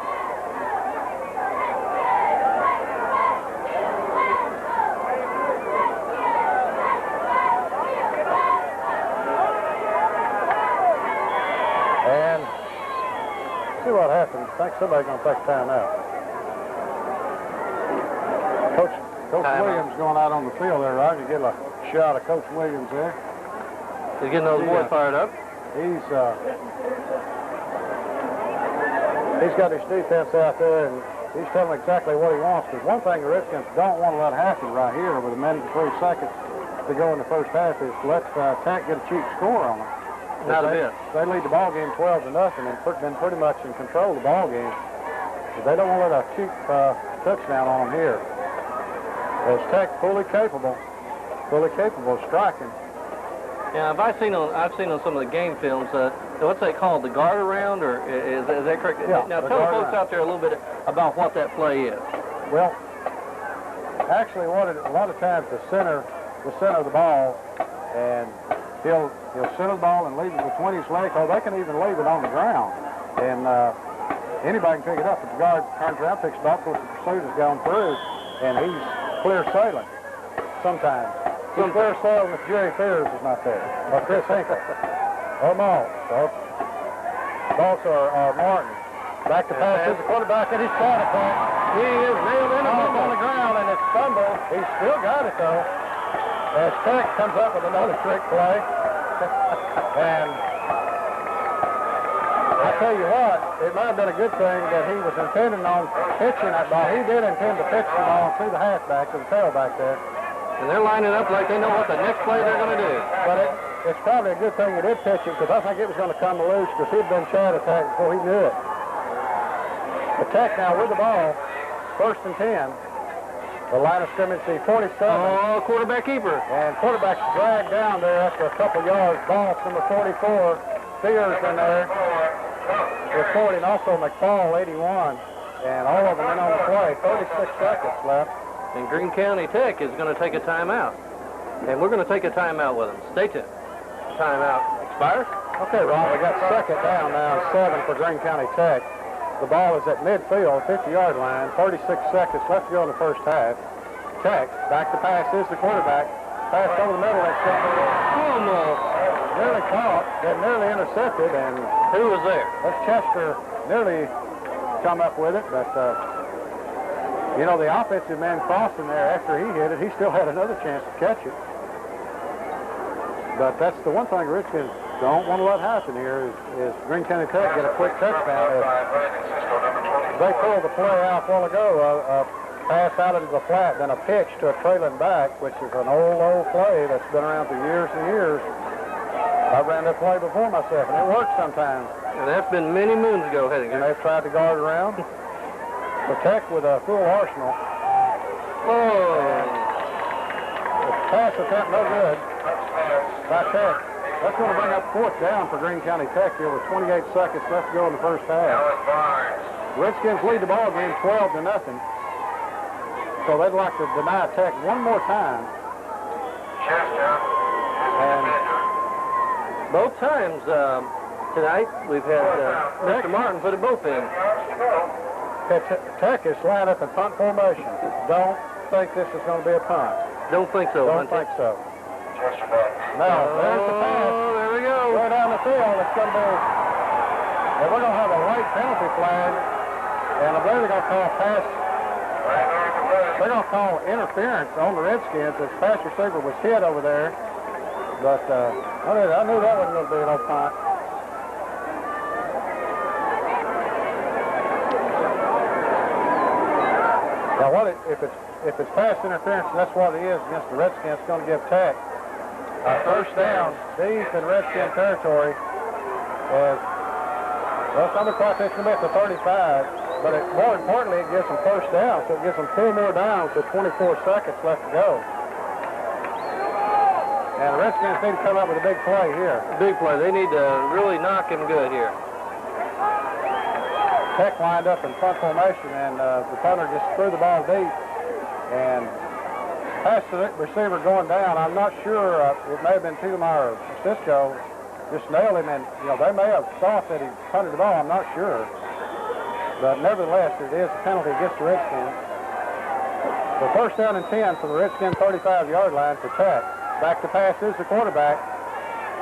And see what happens. I think somebody's going to take time out. Coach Williams going out on the field there, right? You get a shot of Coach Williams there. He's getting those boys fired up. He's got his defense out there, and he's telling exactly what he wants. Because one thing the Redskins don't want to let happen right here with a minute and 3 seconds to go in the first half is to let Tech get a cheap score on them. Not a bit. They lead the ball game 12-0 and been pretty much in control of the ball game. But they don't want to let a cheap touchdown on them here. As Tech fully capable of striking. Yeah, I've seen on some of the game films, what's that called, the guard around, or is that correct? Yeah, now tell the folks out there a little bit about what that play is. Well, actually, a lot of times the center of the ball, and he'll center the ball and leave it between his legs, or they can even leave it on the ground, and anybody can pick it up. If the guard turns around, picks it up, of course the pursuit has gone through, and he's clear sailing sometimes. He's clear sailing if Jerry Fears is not there, or Chris Hinkle, or Moss, or Martin. Back to pass is the quarterback, and he's trying to play. He is nailed in on the ground, and it's fumbled. He's still got it, though. As Tech comes up with another trick play. And I tell you what, it might have been a good thing that he was intending on pitching that ball. He did intend to pitch the ball through the halfback to the tailback there. And they're lining up like they know what the next play they're going to do. But it's probably a good thing he did pitch it, because I think it was going to come loose, because he'd been shot attacked before he knew it. The Tech now with the ball, first and 10. The line of scrimmage, the 47. Oh, quarterback keeper. And quarterback's dragged down there after a couple yards. Ball number 44. Fears in there. Reporting also McFall, 81. And all of them in on the play. 36 seconds left. And Greene County Tech is going to take a timeout. And we're going to take a timeout with them. Stay tuned. Timeout expires. Okay, Ron, we got second down now, 7 for Greene County Tech. The ball is at midfield, 50-yard line, 36 seconds left to go in the first half. Tech, back to pass is the quarterback. Pass over the middle, that's almost nearly caught, then nearly intercepted, and who was there? That's Chester nearly come up with it, but you know, the offensive man crossing there after he hit it, he still had another chance to catch it. But that's the one thing Redskins don't want to let happen here is Greene County Tech get a quick touchdown. They pulled the play out a while ago, a pass out into the flat, then a pitch to a trailing back, which is an old play that's been around for years and years. I ran that play before myself, and it works sometimes. And that's been many moons ago, hasn't it? And they've tried to guard around. The Tech with a full arsenal. Oh! The pass attempt no good by Tech. That's going to bring up fourth down for Greene County Tech here with 28 seconds left to go in the first half. Redskins lead the ball game 12-0. So they'd like to deny Tech one more time. And Both times tonight we've had Mr. Martin put a both in. Tech is lined up in punt formation. Don't think this is going to be a punt. Don't think so. Don't think so. Now, there's the pass. There we go. Way down the field, it's going to be, and we're going to have a late penalty flag, and I believe they're going to call pass. They're going to call interference on the Redskins as pass receiver was hit over there. But I knew that wasn't going to be no punt. Now, if it's pass interference, and that's what it is against the Redskins, it's going to give Tech first down deep in Redskin territory. As well, some of the clock is going to be at the 35, but more importantly, it gives them first down, so it gives them 2 more downs with 24 seconds left to go. And the Redskins need to come up with a big play here. Big play. They need to really knock him good here. Tech lined up in front formation, and the punter just threw the ball deep and passed the receiver going down. I'm not sure. It may have been Tiedemeyer or Sisco just nailed him, and they may have thought that he punted the ball. I'm not sure. But nevertheless, it is a penalty against the Redskins. So first down and 10 from the Redskins 35-yard line for Tech. Back to pass is the quarterback.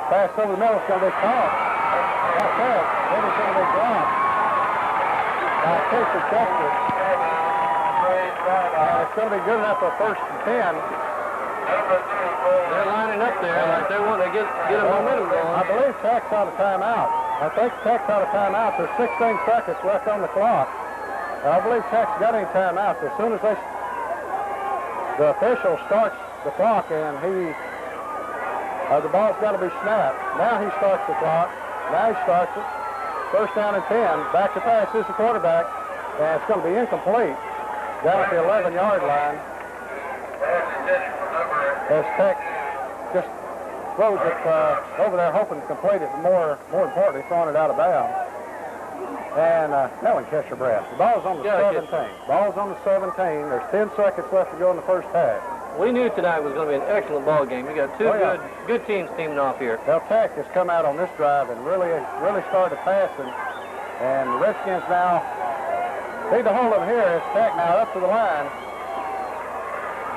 Pass over the middle is going to be caught. Not Tech. Then it's going to be dropped by Casey Chester. It's going to be good enough for first and 10. They're lining up there like they want to get a momentum going. I believe Tech's out of timeout. I think Tech's out of timeout. There's 16 seconds left on the clock. And I believe Tech's got any timeouts. As soon as the official starts the clock, and the ball's got to be snapped. Now he starts the clock. Now he starts it. First down and 10. Back to pass is the quarterback. And it's going to be incomplete down at the 11-yard line. As Tech just throws it over there, hoping to complete it, more importantly, throwing it out of bounds. And now we can catch your breath. The ball's on the 17. Ball's on the 17. There's 10 seconds left to go in the first half. We knew tonight was going to be an excellent ball game. We got two good teams teaming off here. Well, Tech has come out on this drive and really started passing. And the Redskins now need to hold them here as Tech now up to the line.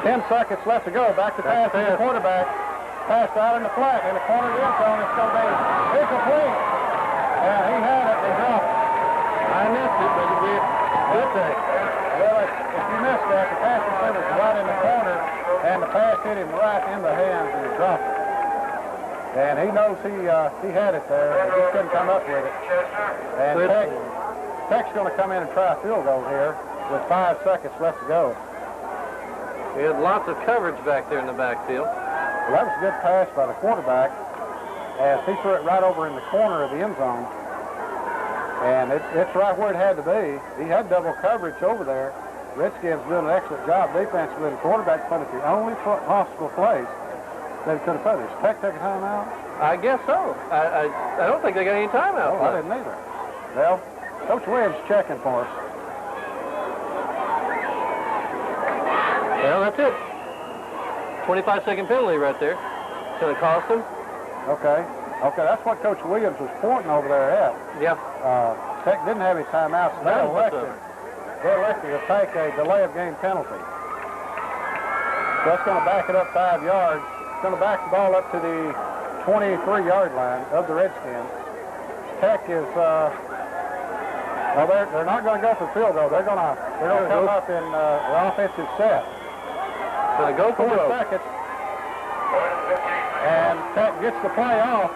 10 seconds left to go. Back to pass to the quarterback. Pass out in the flat in the corner of the end zone. It's going to be incomplete. And he had it and dropped it. I missed it, but good thing. Well, if you missed that, the pass receiver was right in the corner, and the pass hit him right in the hands, and he dropped it. And he knows he had it there, and he couldn't come up with it. And Tech's going to come in and try a field goal here with 5 seconds left to go. We had lots of coverage back there in the backfield. Well, that was a good pass by the quarterback, as he threw it right over in the corner of the end zone. And it's right where it had to be. He had double coverage over there. Redskins doing an excellent job defensively. The quarterback put it the only possible place they could have put it. Is Tech taking time out? I guess so. I don't think they got any timeout. Oh, I didn't either. Well, Coach Williams checking for us. Well, that's it. 25-second penalty right there. It's going to cost them. Okay, that's what Coach Williams was pointing over there at. Yeah. Tech didn't have any timeouts. They elected to take a delay of game penalty. So that's going to back it up 5 yards. It's going to back the ball up to the 23-yard line of the Redskins. Tech is they're not going to go for field goal. They're going to come up in the offensive set. So they go for 4 seconds. And Tech gets the play off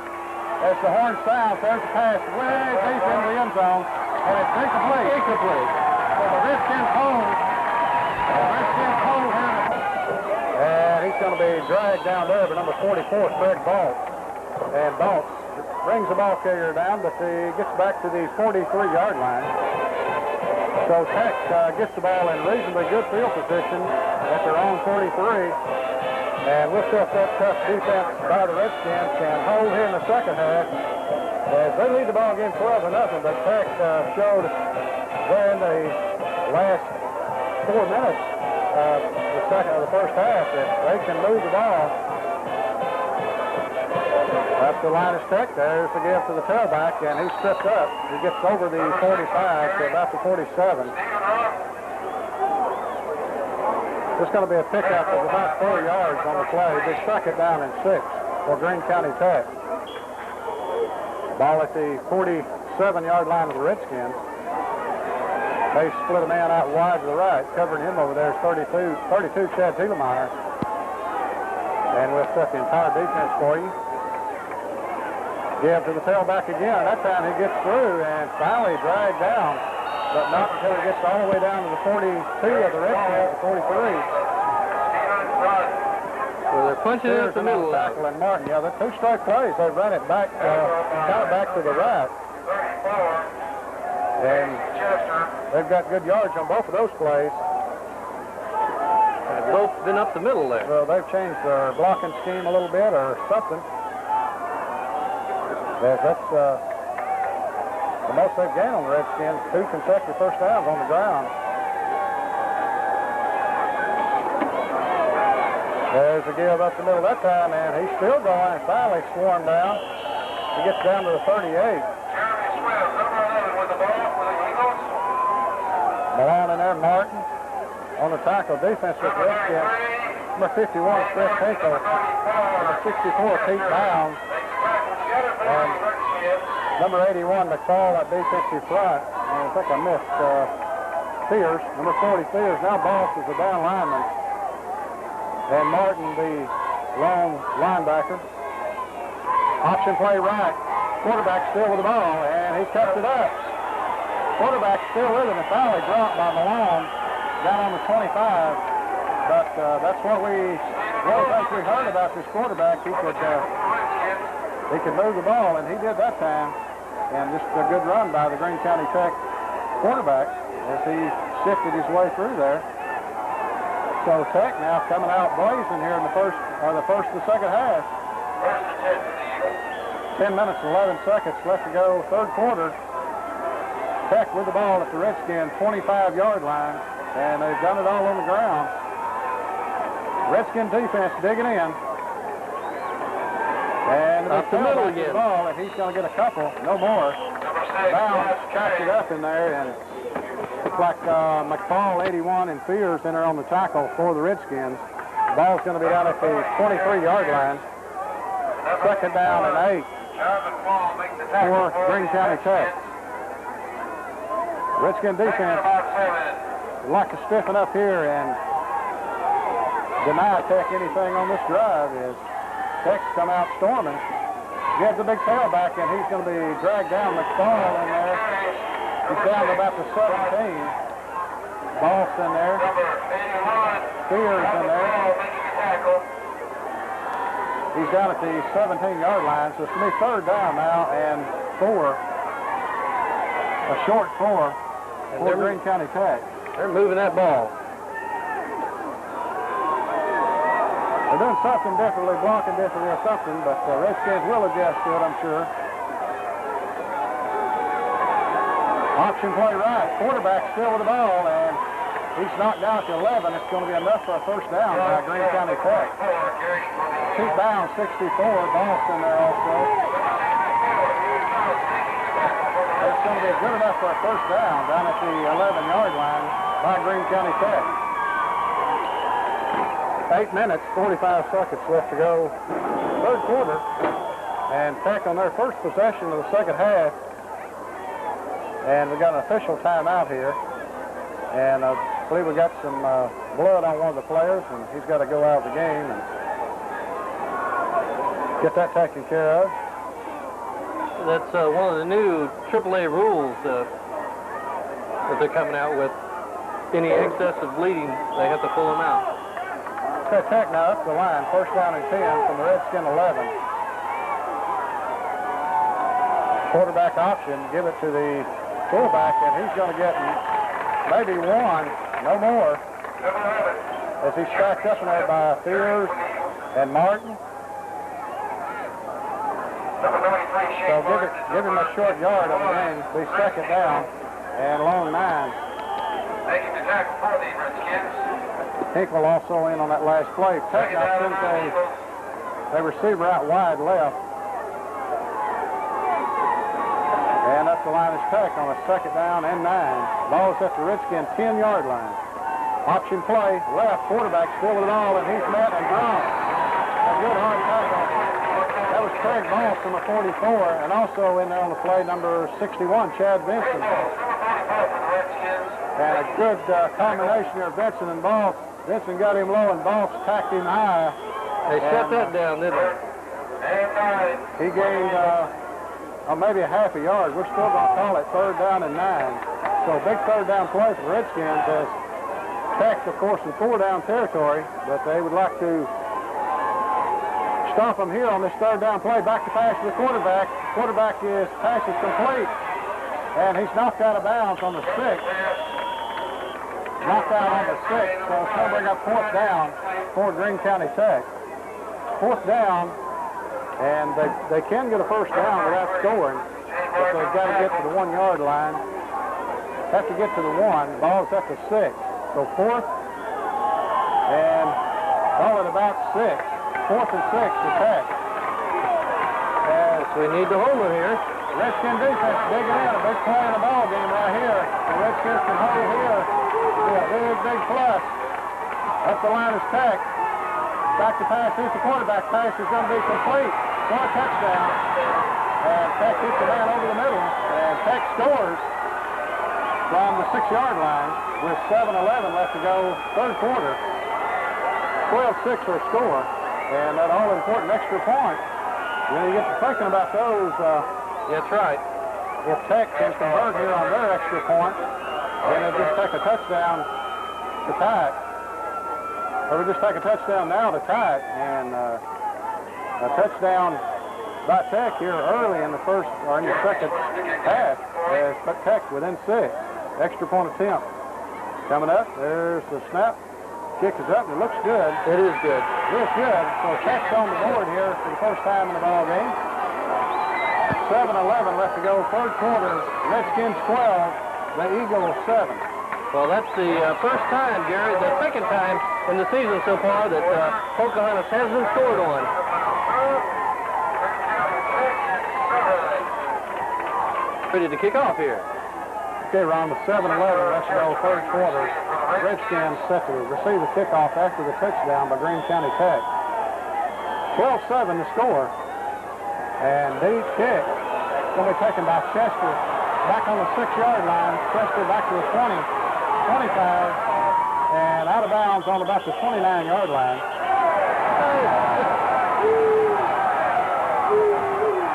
as the horn sounds. There's a pass way deep into the end zone, and it's incomplete. So the Redskins hold. Here. And he's going to be dragged down there by number 44, Fred Baltz. And Baltz brings the ball carrier down, but he gets back to the 43-yard line. So Tech gets the ball in reasonably good field position at their own 43. And we'll see if that tough defense by the Redskins can hold here in the second half. As they lead the ball game 12-0, but Tech showed there in the last 4 minutes of the first half that they can move the ball. That's the line of stick. There's the give to the tailback, and he's stripped up. He gets over the 45 to about the 47. It's going to be a pickup of about 4 yards on the play. They struck it down in 6 for Greene County Tech. Ball at the 47-yard line of the Redskins. They split a man out wide to the right. Covering him over there is 32 Chad Thielemeyer. And we'll set the entire defense for you. Give to the tailback again. That time he gets through and finally dragged down, but not until he gets all the way down to the 42 of the Redskins, the 43. Well, they're punching it up the middle. Tackle and Martin. Yeah, they're 2 straight plays. They've run it back, kind of back to the right. And they've got good yards on both of those plays. And they've both been up the middle there. Well, they've changed their blocking scheme a little bit or something. Yes, that's the most they've gained on the Redskins. 2 consecutive first downs on the ground. There's a give up the middle that time, and he's still going and finally swarmed down. He gets down to the 38. Malone in there, Martin on the tackle. Defense with the Redskins. Number 51, Chris Hinkle. Number 64, Pete Downs. And number 81, McFall at defensive front. And I think I missed Fears. Number 40, Fears. Now Boss is the down lineman. And Martin, the lone linebacker. Option play right. Quarterback still with the ball, and he cuts it up. Quarterback still with it, and finally dropped by Malone down on the 25. But that's what one of the things we heard about this quarterback. He could move the ball, and he did that time. And just a good run by the Greene County Tech quarterback as he sifted his way through there. So Tech now coming out blazing here in the first of the second half. 10 minutes and 11 seconds left to go, third quarter. Tech with the ball at the Redskins 25-yard line, and they've done it all on the ground. Redskin defense digging in. And up the middle again. The ball, and he's going to get a couple, no more. Bounds catch it up in there, and it's like McFall, 81, and Fears in there on the tackle for the Redskins. The ball's going to be down at the 23-yard line. Second down and 8 for Greene County Tech. Redskin defense would like to stiffen up here and deny Tech anything on this drive as Tech's come out storming. Gives a big tailback, and he's going to be dragged down. McFall in there. He's down to about the 17. Boss in there. Spears in there. He's down at the 17-yard line, so it's going to be third down now and 4. A short 4 for Greene County Tech. They're moving that ball. They're doing something differently, blocking differently or something, but Redskins will adjust to it, I'm sure. Option play right. Quarterback still with the ball, and he's knocked down to 11. It's going to be enough for a first down by Greene County Tech. Pete Bounds, 64. Boston there also. It's going to be good enough for a first down down at the 11-yard line by Greene County Tech. 8 minutes, 45 seconds left to go. Third quarter. And Tech on their first possession of the second half. And we got an official timeout here. And I believe we got some blood on one of the players, and he's got to go out of the game and get that taken care of. That's one of the new AAA rules that they're coming out with. Any excessive bleeding, they have to pull them out. Okay, Tech now up the line. First down and 10 from the Redskin 11. Quarterback option. Give it to the fullback, and he's going to get maybe one, no more. As he's stacked up in there by Fears and Martin. So give him a short yard on the game. Be second down and long 9. Making the tackle for the Redskins. Hinkle also in on that last play. Tech now sends a receiver out wide left. the line is Tech on a 2nd down and 9. Ball is at the Redskin 10-yard line. Option play, left, quarterback still with it all, and he's met and dropped. A good hard tackle. That was Craig Moss from a 44, and also in there on the play, number 61, Chad Vincent. And a good combination there, Vincent and Boss. Vincent got him low, and Boss tacked him high. They shut that down, didn't they? He gained maybe a half a yard. We're still going to call it 3rd down and 9. So big 3rd down play for the Redskins as Tech, of course, in 4-down territory, but they would like to stop them here on this 3rd down play. Back to pass to the quarterback. Quarterback pass is complete, and he's knocked out of bounds on the 6th. Knocked out on the 6th, so it's going to bring up 4th down for Greene County Tech. 4th down, and they can get a 1st down without scoring, but they've got to get to the 1-yard line. Have to get to the 1. Ball's at the 6. So 4th, and call it about 6. 4th and 6 to Tech. As we need the homer here. Redskin defense digging in. A big play in the ball game right here. The Redskins can hold here. Be a big plus. Up the line is Tech. Back to pass. Here's the quarterback. Pass is going to be complete for a touchdown. And Tech hits the man over the middle. And Tech scores from the 6-yard line with 7:11 left to go, 3rd quarter. 12-6 for a score, and that all-important extra point. When you get to thinking about those, that's right. If Tech can convert here on their extra point, then they'll just take a touchdown to tie it. Or we'll just take a touchdown now to tie it, and a touchdown by Tech here early in the 1st or in the 2nd half has put Tech within 6. Extra point attempt. Coming up, there's the snap. Kick is up, and it looks good. It is good. It is good. So Tech's on the board here for the first time in the ball game. 7:11 left to go, 3rd quarter. Redskins 12, the Eagles 7. Well, that's the first time, Gary, the 2nd time in the season so far that Pocahontas hasn't scored on. Ready to kick off here. Okay, Ron, with 7:11 left to go, 3rd quarter. Redskins set to receive the kickoff after the touchdown by Greene County Tech. 12-7 to score. And deep kick. Going to be taken by Chester. Back on the 6-yard line. Chester back to the 20, 25, and out of bounds on about the 29-yard line.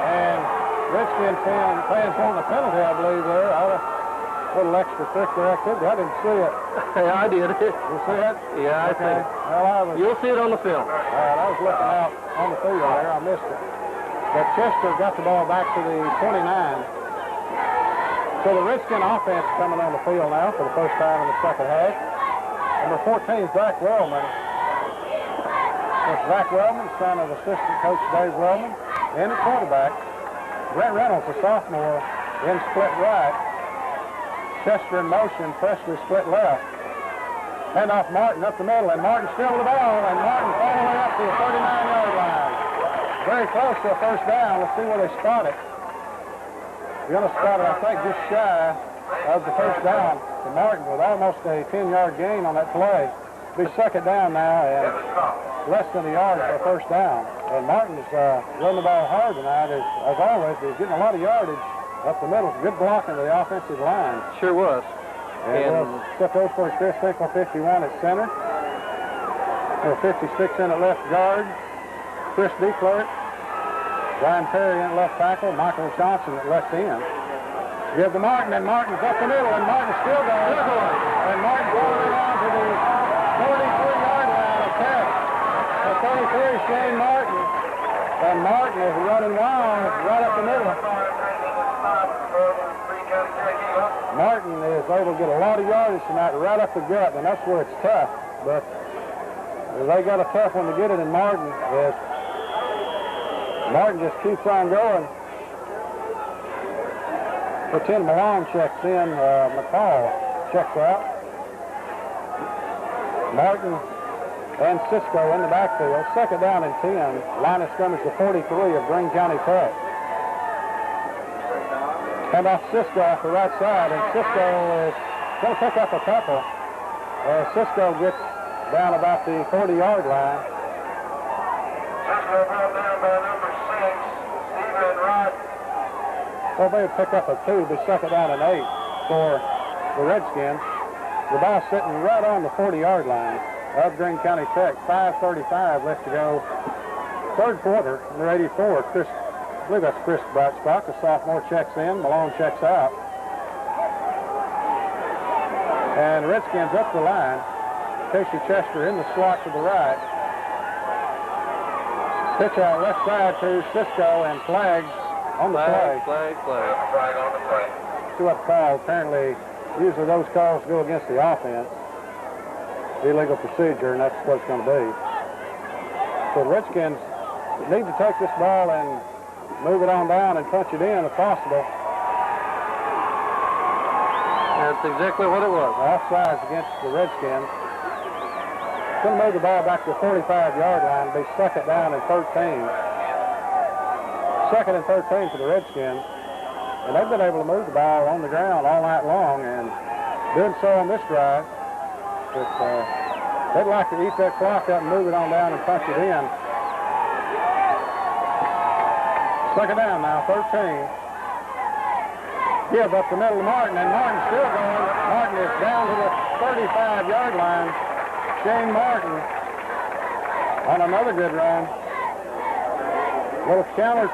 And Redskins fans wanting a penalty, I believe, there. A little extracurricular activity. I didn't see it. Yeah, I did. You see it? Yeah, I see it. Well, You'll see it on the film. All right, I was looking out on the field there. I missed it. But Chester got the ball back to the 29. So the Redskin offense coming on the field now for the first time in the 2nd half. Number 14, Zach Wellman. It's Zach Wellman, son of assistant coach Dave Wellman, and the quarterback. Brent Reynolds, a sophomore, in split right. Chester in motion, Presley split left. Hand off Martin up the middle, and Martin still with the ball, and Martin all the way up to the 39-yard line. Very close to a 1st down. Let's see where they spot it. They're going to spot it, I think, just shy of the 1st down to Martin with almost a 10-yard gain on that play. Be 2nd down now, and less than a yard for a 1st down. And Martin's running the ball hard tonight, as always. He's getting a lot of yardage up the middle. Good blocking of the offensive line. Sure was. And we'll set those for Chris Finkel, 51 at center. Or 56 in at left guard. Chris Declerk. Brian Perry in at left tackle. Michael Johnson at left end. Give to Martin, and Martin's up the middle, and Martin's still going. And Martin's going around to the 43-yard line of Tech. The 33, Shane Martin. And Martin is running wild right up the middle. Martin is able to get a lot of yardage tonight right up the gut, and that's where it's tough. But they got a tough one to get it, and Martin just keeps on going. Lieutenant Malone checks in. McCall checks out. Martin and Sisco in the backfield. 2nd down and 10. Line of scrimmage, the 43 of Greene County Tech. Hand off Sisco off the right side, and Sisco is going to pick up a couple. Sisco gets down about the 40-yard line. Sisco brought down by number 6, Stephen Wright. Well, they'll pick up a 2, be second down and 8 for the Redskins. The ball sitting right on the 40-yard line of Greene County Tech. 5:35 left to go. Third quarter, number 84, Chris, I believe that's Chris Brightspock. The sophomore checks in, Malone checks out. And the Redskins up the line. Casey Chester in the slot to the right. Pitch out left side to Sisco, and flags on the play. Flag. Flag on the play. See what call. Apparently, usually those calls go against the offense. Illegal procedure, and that's what it's going to be. So the Redskins need to take this ball and move it on down and punch it in if possible. That's exactly what it was. Offsides against the Redskins. Going to move the ball back to the 45-yard line. Be second down and 13. Second and 13 for the Redskins. And they've been able to move the ball on the ground all night long, and doing so on this drive. But they'd like to eat that clock up and move it on down and punch it in. Second down now, 13. Give up the middle to Martin, and Martin's still going. Martin is down to the 35-yard line. Shane Martin on another good run. Little counter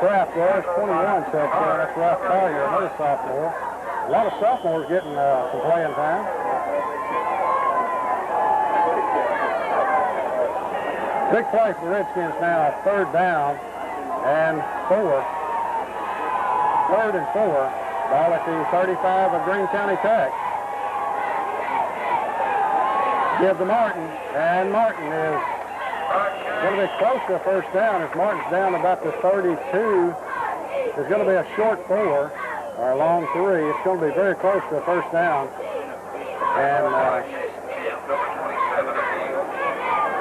trap there. 21 checks there. That's Ralph Collier, another sophomore. A lot of sophomores getting some playing time. Big play for the Redskins now. Third down and 4. Third and 4. Ball at the 35 of Greene County Tech. Give to Martin, and Martin is going to be close to a first down as Martin's down about the 32. There's going to be a short 4 or a long 3. It's going to be very close to a first down. And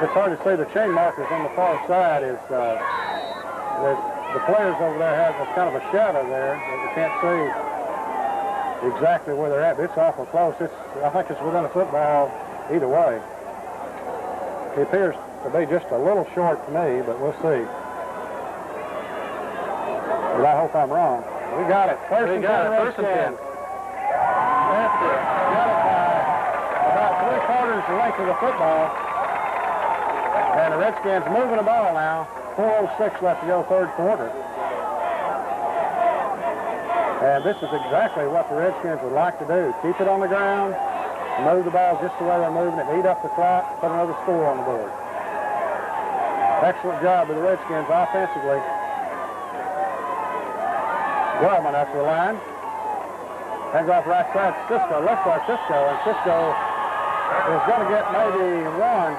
it's hard to see the chain markers on the far side. Is the players over there have kind of a shadow there that you can't see exactly where they're at. But it's awful close. I think it's within a football either way. It appears to be just a little short to me, but we'll see. But I hope I'm wrong. We got it. First and 10. Got it by about 3/4 the length of the football. And the Redskins moving the ball now. 4:06 left to go, third quarter. And this is exactly what the Redskins would like to do. Keep it on the ground, move the ball just the way they're moving it, eat up the clock, put another score on the board. Excellent job of the Redskins offensively. Wellman after the line. Hands off right side to Sisco, left side Sisco, and Sisco is going to get maybe 1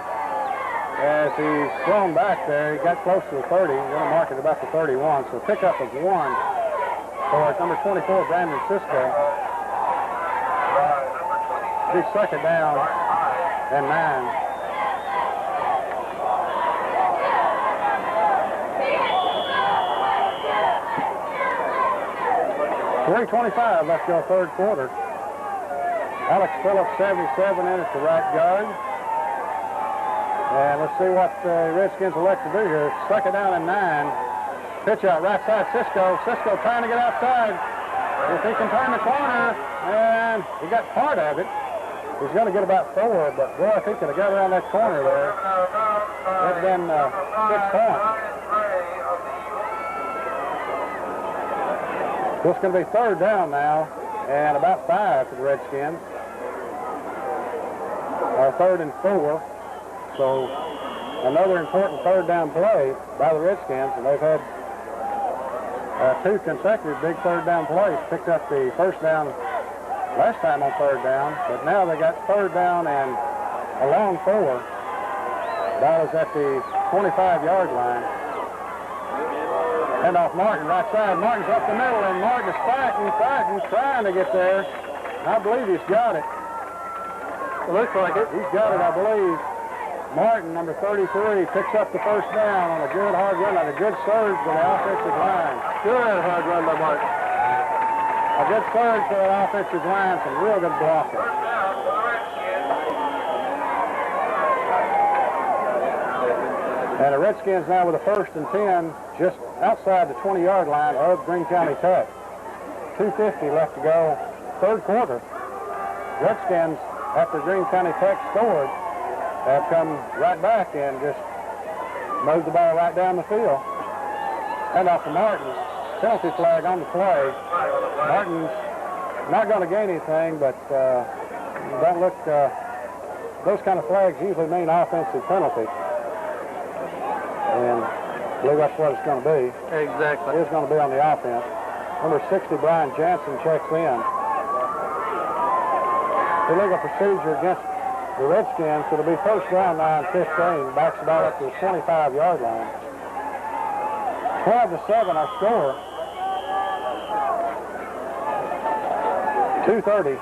as he's thrown back there. He got close to the 30. He's going to mark it about the 31, so pickup of 1 for number 24, Brandon Sisco. Be second down and 9. .325 left to go third quarter. Alex Phillips, 77 in at the right guard. And let's see what the Redskins elect to do here. Second down and 9. Pitch out right side, Sisco. Sisco trying to get outside. If he can turn the corner, and he got part of it. He's going to get about 4, but boy, if he could have got around that corner there, that'd been 6 points. So it's going to be third down now, and about 5 for the Redskins. Or third and 4. So another important third down play by the Redskins, and they've had 2 consecutive big third down plays. Picked up the first down last time on third down, but now they got third down and a long 4. Ball is at the 25-yard line. Hand off Martin, right side. Martin's up the middle, and Martin is fighting, trying to get there. I believe he's got it. It looks like it. He's got it, I believe. Martin, number 33, picks up the first down on a good hard run, on a good surge by the offensive line. Good hard run by Martin. A good surge for that offensive line, some real good blocking. First down for the Redskins. And the Redskins now with a 1st and 10 just outside the 20-yard line of Greene County Tech. 2:50 left to go, 3rd quarter. Redskins, after Greene County Tech scored, have come right back and just moved the ball right down the field. And off to Martin. Penalty flag on the play. Martin's not going to gain anything, but don't look, those kind of flags usually mean offensive penalty. And I believe that's what it's going to be. Exactly. It is going to be on the offense. Number 60, Brian Jansen, checks in. Illegal procedure against the Redskins. It'll be first down, 9-15. Backs the ball up to the 25-yard line. 12-7 our score. 2:30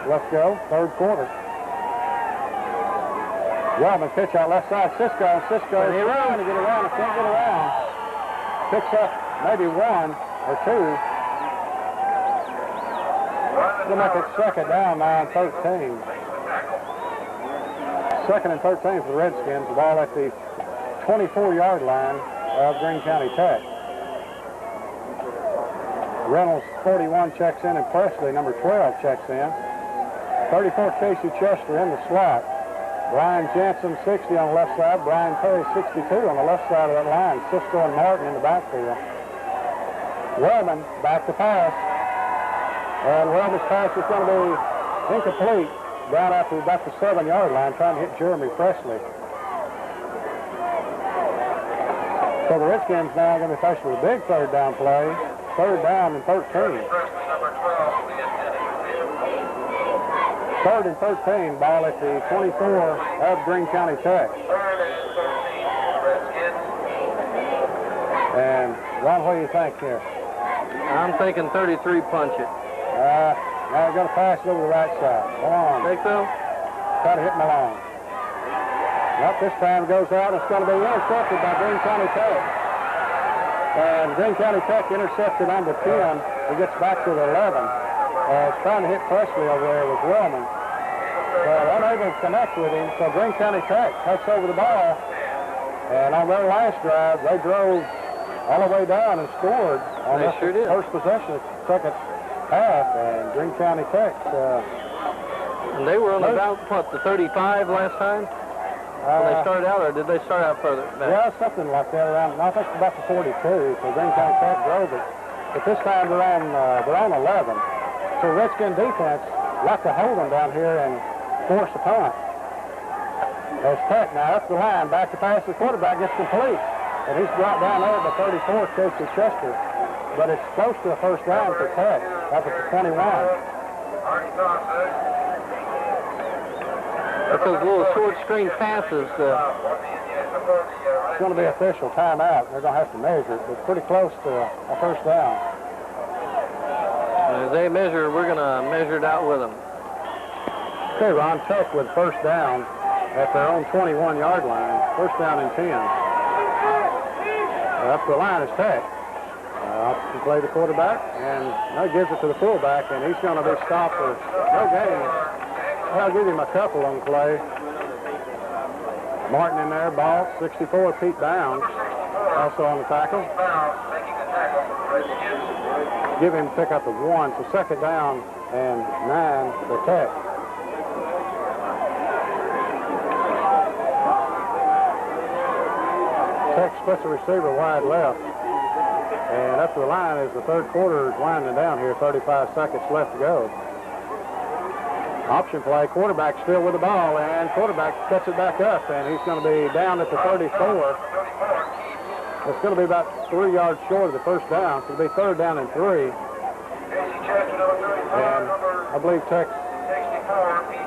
left to go, 3rd quarter. Wellman pitch out left side. Sisco is trying to get around. He can't get around. Picks up maybe 1 or 2. We'll make it 2nd down, 9-13. 2nd and 13 for the Redskins. The ball at the 24-yard line of Greene County Tech. Reynolds, 41, checks in, and Presley, number 12, checks in. 34, Casey Chester in the slot. Brian Jansen, 60 on the left side. Brian Perry, 62 on the left side of that line. Sisco and Martin in the backfield. Wellman back to pass. And Wellman's pass is going to be incomplete down after about the 7-yard line, trying to hit Jeremy Presley. So the Redskins now are going to be faced with a big 3rd down play. 3rd down and 13. 3rd and 13, ball at the 24 of Greene County Tech. 3rd and 13 for the Redskins. And Ron, what do you think here? I'm thinking 33 punch it. Now they're going to pass it over the right side. Malone. Think so? Try to hit Malone. Nope, this time goes out. It's going to be intercepted by Greene County Tech. And Greene County Tech intercepted on the 10. He gets back to the 11. It's trying to hit Presley over there with Wellman. But unable to connect with him, so Greene County Tech takes over the ball. And on their last drive, they drove all the way down and scored on They sure did. first possession of the 2nd half. And Greene County Tech... and they were on about, what, the 35 last time? When they started out, or did they start out further back? Yeah, something like that around, I think about the 42, so Greene County Tech drove it. But this time they're on 11. So Redskin defense like to hold them down here and force a punt. There's Tech now up the line, back to pass, the quarterback gets complete. And he's brought down there by 34, Casey Chester. But it's close to a 1st down for Tech, up at the 21. But those little short screen passes, It's going to be official timeout. They're going to have to measure it, but pretty close to a 1st down. as they measure, we're going to measure it out with them. Okay, Ron, Tech with 1st down at their own 21-yard line. 1st down and 10. Up the line is Tech. He played the quarterback, and now gives it to the fullback, and he's going to be stopped for no gain. I'll give him a couple on the play. Martin in there, ball, 64, Pete Bounds, also on the tackle. Give him pick up of 1, so 2nd down and 9 for Tech. Tech splits the receiver wide left. And up to the line as the 3rd quarter is winding down here, 35 seconds left to go. Option play, quarterback still with the ball, and quarterback cuts it back up, and he's going to be down at the 34. It's going to be about 3 yards short of the 1st down, so it'll be 3rd down and 3. And I believe Tech's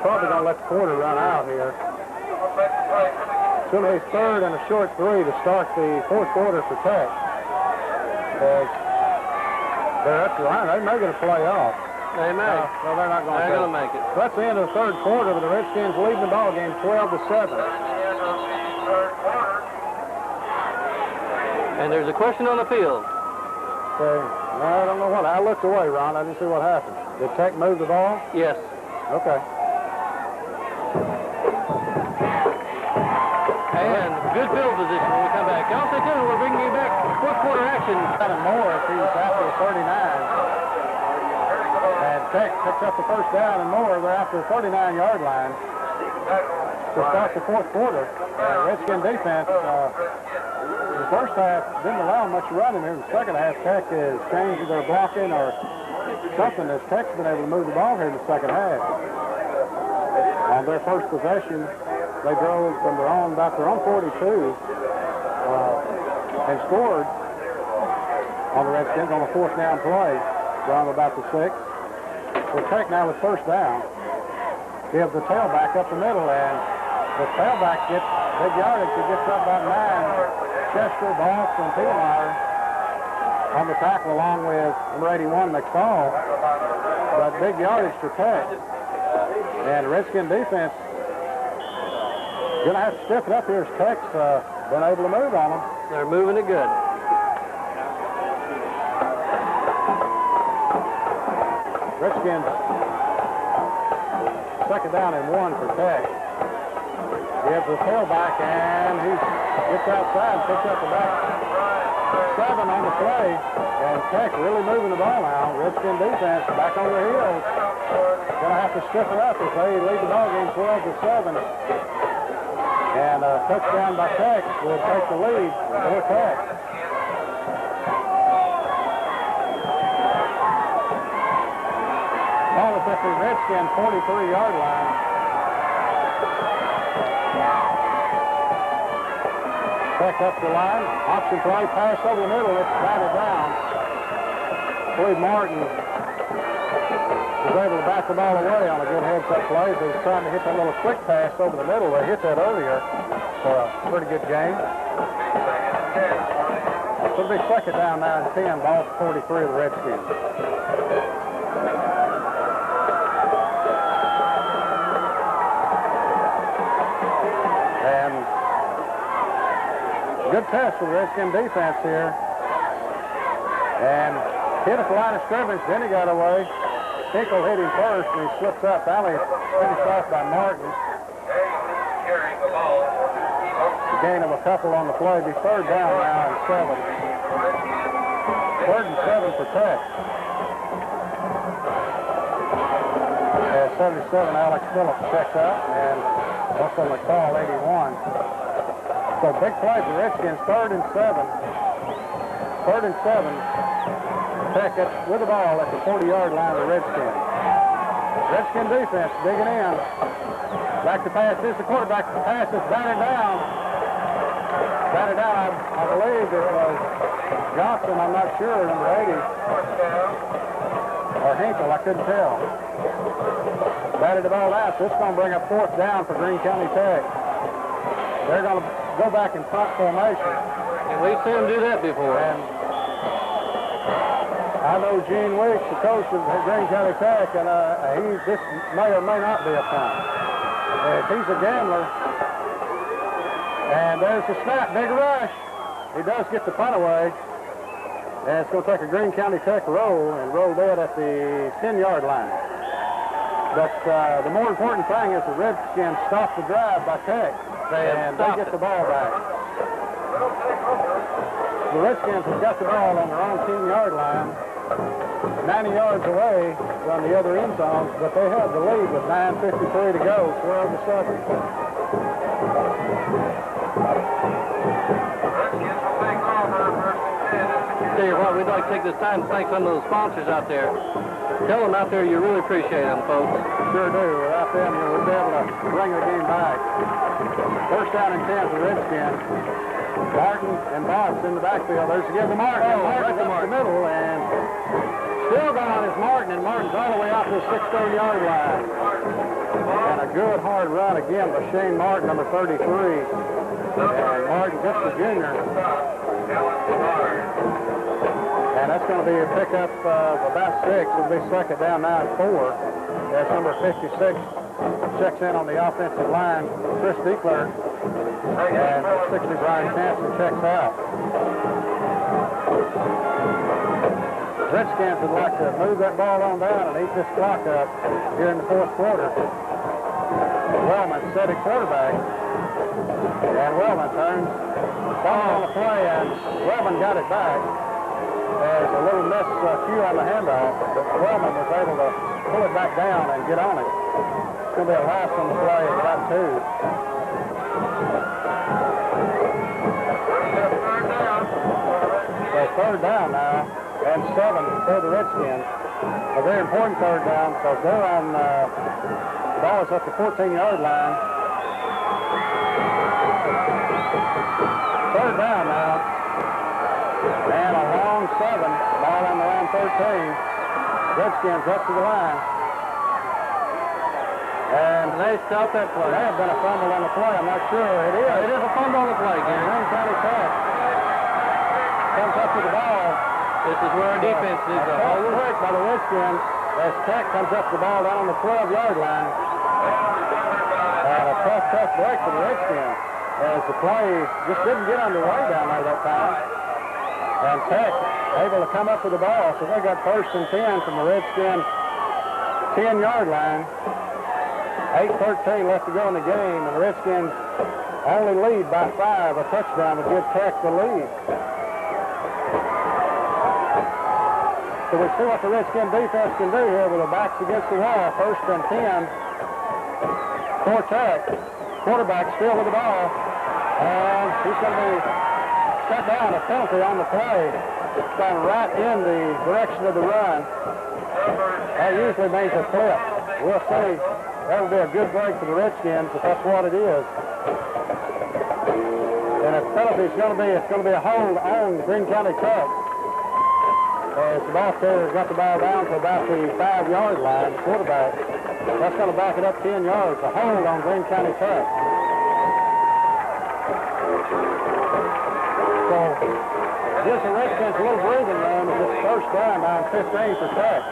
probably going to let the quarter run out here. It's going to be 3rd and a short 3 to start the 4th quarter for Tech. They're up the line. They may get a play off. They may. No, they're not going to. They're going to make it. So that's the end of the 3rd quarter, but the Redskins leading the ball game 12-7. And there's a question on the field. Okay. I don't know what. I looked away, Ron. I didn't see what happened. Did Tech move the ball? Yes. Okay. And good field position when we come back. Y'all stay tuned. We're bringing you back fourth quarter action. And more if he was after the 39. And Tech picks up the first down and more. They're after the 39-yard line to start the fourth quarter. Redskin defense, the first half didn't allow much running. In the second half, Tech is changing their blocking or something as Tech's been able to move the ball here in the second half. On their first possession, they drove from their own, about their own 42 and scored on the Redskins on the fourth down play from about the 6. So Tech now with first down gives the tailback up the middle, and the tailback gets big yardage. He gets up about 9. Chester, Boss, and Pielmeyer on the tackle along with number 81, McFall. But big yardage for Tech. And Redskin defense going to have to step it up here as Tech's been able to move on them. They're moving it good. Redskins second down and 1 for Tech. Gives the tailback, and he gets outside, picks up about 7 on the play. And Tech really moving the ball now. Redskin defense back on their heels. Going to have to stiffen up if they lead the ball game 12-7. And a touchdown by Tech will take the lead for Tech. Ball is at the Redskin 43-yard line. Tech up the line. Option play, pass over the middle. It's batted down. I believe Martin was able to back the ball away on a good heads-up play. He was trying to hit that little quick pass over the middle. They hit that earlier for a pretty good game. It'll be second down now and 10, ball 43 of the Redskins. And good test for the Redskin defense here. And hit at the line of scrimmage, then he got away. Hinkle hit him first, and he slips up. Finally finished off by Martin. The gain of a couple on the play. Be third down now and 7. Third and 7 for Tech. As 77, Alex Phillips checks out, and also McCall, 81. So big play for the Redskins, third and 7. Third and 7. Tech with the ball at the 40-yard line of the Redskins. Redskin defense digging in. Back to pass. Here's the quarterback. The pass is batted down. Batted down, I believe it was Johnson, I'm not sure, number 80. Or Hinkle, I couldn't tell. Batted the ball out, so it's going to bring up fourth down for Greene County Tech. They're going to go back in front formation. And we've seen them do that before. And I know Gene Weeks, the coach of Greene County Tech, and this may or may not be a punt. He's a gambler. And there's the snap, big rush. He does get the punt away. And it's going to take a Greene County Tech roll and roll dead at the 10-yard line. But the more important thing is the Redskins stop the drive by Tech. And they get the ball back. The Redskins have got the ball on their own 10-yard line, 90 yards away from the other end zones, but they have the lead with 9:53 to go, 12-7. Tell you what, we'd like to take this time to thank some of the sponsors out there. Tell them out there you really appreciate them, folks. Sure do. Without them, we'll be able to bring the game back. First down and 10 for Redskins. Martin and Boss in the backfield. There's the give to Martin. Martin up the middle, and still gone is Martin, and Martin's all the way out to the 16-yard line. And a good hard run again by Shane Martin, number 33. And Martin, just a junior. And that's going to be a pickup of about 6. It'll be second down now at 4. As number 56 checks in on the offensive line, Chris Diekler. And 60 Brian Hansen checks out. Redskins would like to move that ball on down and eat this clock up here in the fourth quarter. Wellman set at quarterback. And Wellman turns. Ball on the play, and Wellman got it back. There's a little miscue on the handoff, but Wellman was able to pull it back down and get on it. It's going to be a loss on the play at about 2. So third down now, and 7 for the Redskins. A very important third down because they're on, the ball is up the 14-yard line. Third down now, and a long 7, ball on the line 13. Redskins up to the line. And they stop that play. May have been a fumble on the play, I'm not sure. It is. It is a fumble on the play, Gary. Greene County Tech comes up to the ball. This is where our defense needs a hold. Break by the Redskins as Tech comes up to the ball down on the 12-yard line. And a tough break for the Redskins as the play just didn't get underway down there that time. And Tech able to come up with the ball, so they got 1st and 10 from the Redskins 10-yard line. 8:13 left to go in the game, and the Redskins only lead by 5. A touchdown would give Tech the lead. So we see what the Redskin defense can do here with their backs against the wall. 1st and 10 for Tech. Quarterback still with the ball, and he's going to be shut down. A penalty on the play. It's gone right in the direction of the run. That usually means a flip. We'll see. That would be a good break for the Redskins if that's what it is. And a penalty is going to be a hold on Greene County Tech. As the ball carrier got the ball down to about the 5-yard line, quarterback. That's going to back it up 10 yards. A hold on Greene County Tech. So gives the Redskins a little breathing room as it's 1st down 15 for Tech.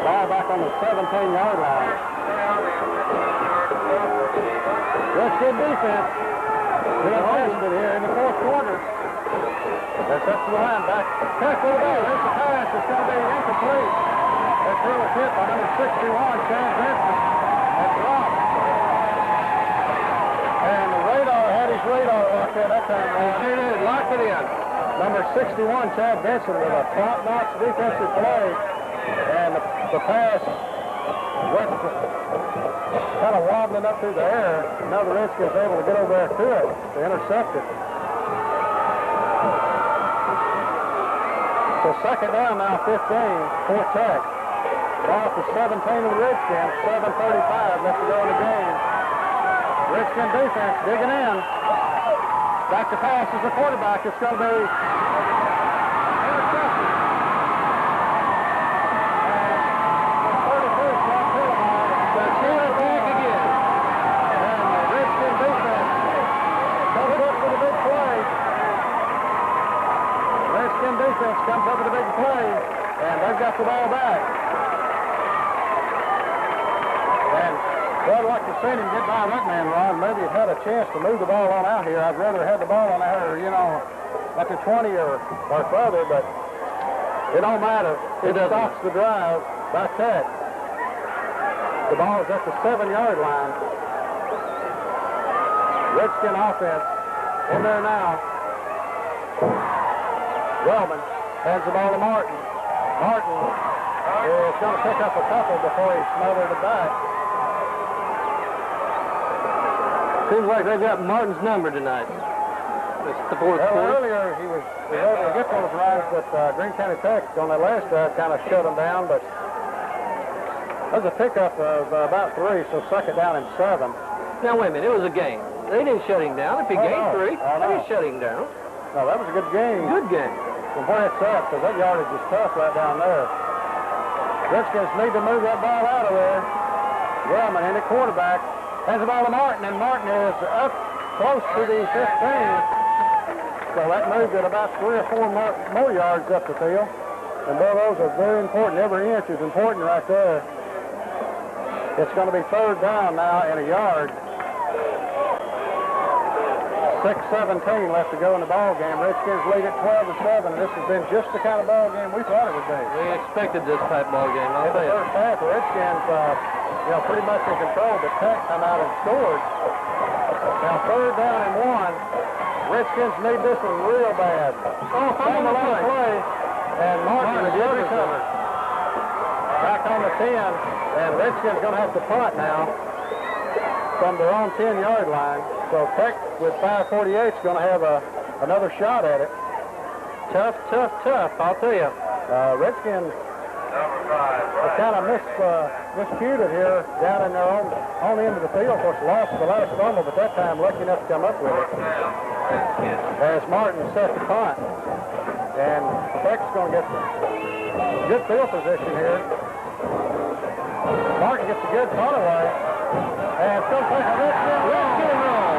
Ball back on the 17-yard line. Redskin defense being tested here in the fourth quarter. That's up to the line, back. Tech with the ball. There's the pass. It's going to be incomplete. That throw was hit by number 61, Chad Benson. That's dropped. And the radar had his radar locked in that time. He did. Locked it in. Number 61, Chad Benson, with a top-notch defensive play. And the pass went kind of wobbling up through the air. Now the Redskins able to get over there to it to intercept it. So 2nd down now, 15 for Tech. Ball to 17 of the Redskins, 7:35 left to go in the game. Redskin defense digging in. Back to pass as the quarterback. It's going to be intercepted. Defense comes up with a big play, and they've got the ball back. And well, I'd like to see him get by that man, Ron. Maybe he'd had a chance to move the ball on out here. I'd rather have the ball on there, you know, at the 20 or further, but it don't matter. It stops the drive by Tech. The ball is at the 7-yard line. Redskin offense in there now. Wellman hands the ball to Martin. Martin is going to pick up a couple before he smothered it back. Seems like they've got Martin's number tonight. It's the fourth quarter. Earlier he was able to get those runs, but Greene County Tech on that last drive kind of shut them down. But that was a pickup of about 3, so 2nd down and 7. Now wait a minute, it was a game. They didn't shut him down. If he gained 3, they didn't shut him down. No, that was a good game. Good game. From where it's at, because that yardage is tough right down there. Redskins need to move that ball out of there. Wellman in the quarterback. Hands the ball to Martin, and Martin is up close to the 15. So that moved it about 3 or 4 more yards up the field. And both those are very important. Every inch is important right there. It's going to be 3rd down now and a yard. 6:17 left to go in the ball game. Redskins lead at 12-7, and this has been just the kind of ball game we thought it would be. We expected this type ball game, I'll In the tell you. first half, the Redskins, pretty much in control, but Tech come out and scored. Now 3rd down and 1. Redskins need this one real bad. Oh, fumble the play. And Martin did recover. Back on the 10, and Redskins going to have to punt now from their own 10-yard line. So Tech with 5:48 is going to have another shot at it. Tough, I'll tell you. Redskins have kind of miscued it here down in their own end of the field. Of course, lost the last fumble, but that time lucky enough to come up with it. As Martin set the punt. And Tech's going to get good field position here. Martin gets a good punt away. And it's going to take a Redskin roll.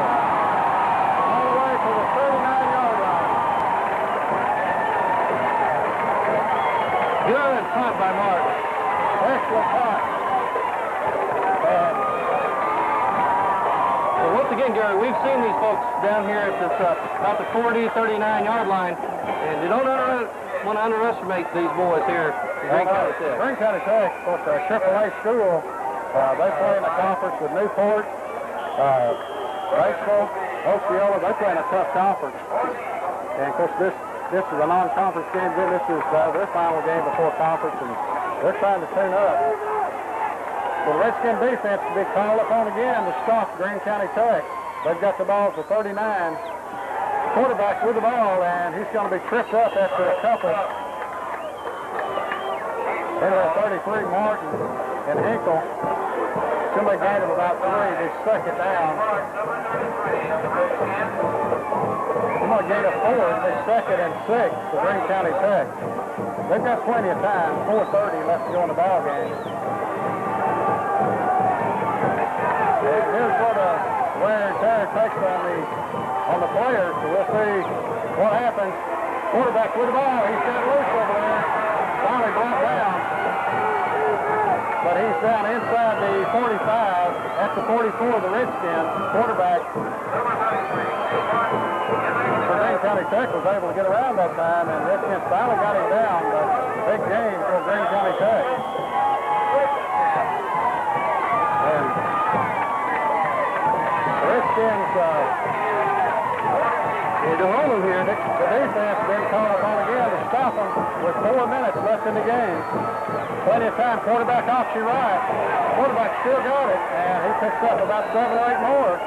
All the way to the 39-yard line. Good punt by Martin. Excellent punt. And well, once again, Gary, we've seen these folks down here at this, about the 40, 39-yard line, and you don't want to underestimate these boys here at Greene County Tech. Greene County Tech, of course, a AAA school. They play in a conference with Newport, Batesville, Osceola. They play in a tough conference. And, of course, this is a non-conference game. This is their final game before conference, and they're trying to tune up. So the Redskin defense will be called upon again to stop Greene County Tech. They've got the ball for 39. Quarterback with the ball, and he's going to be tripped up after a couple. Into 33, Martin and Hinkle. Somebody gained him about 3. They stuck it down. Somebody gained a 4. They stuck it in 6 for Greene County Tech. They've got plenty of time. 4:30 left to go in the ball game. And here's what wear and tear takes on the players. So we'll see what happens. Quarterback with the ball. He's got loose over there. Finally brought down. But he's down inside the 45 at the 44 of the Redskins. Quarterback for Greene County Tech was able to get around that time, and Redskins finally got him down. But big game for Greene County Tech. And the Redskins will go home here. The defense has been called upon again to stop them with 4 minutes left in the game. Plenty of time. Quarterback option right. Quarterback still got it, and he picks up about 7 or 8 more.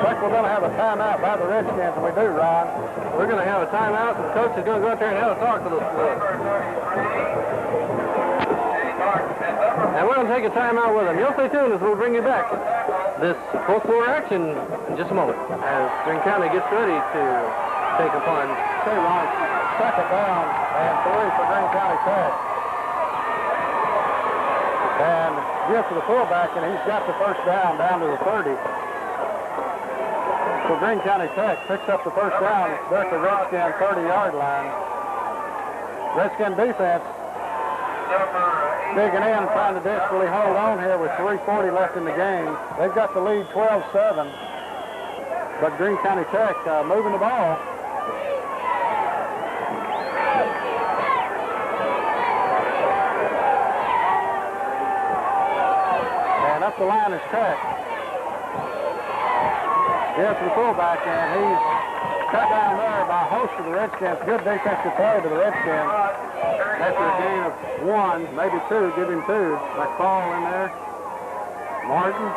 Like we're going to have a timeout by the Redskins, and we do, Ron. We're going to have a timeout, and the coach is going to go out there and have a talk to the and we're going to take a timeout with them. You'll stay tuned as we'll bring you back this post-score action in just a moment as Greene County gets ready to take a punt. See, Ron, 2nd down and 3 for Greene County Tech. And gives to the fullback, and he's got the first down to the 30. So Greene County Tech picks up the first down there at the Redskin 30-yard line. Redskin defense digging in, trying to desperately hold on here with 3:40 left in the game. They've got the lead 12-7, but Greene County Tech moving the ball. And up the line is Tech. Here's the fullback, and he's cut down there by a host of the Redskins. Good defensive play to the Redskins. After a gain of 1, maybe 2, give him 2. Like Paul in there. Martin.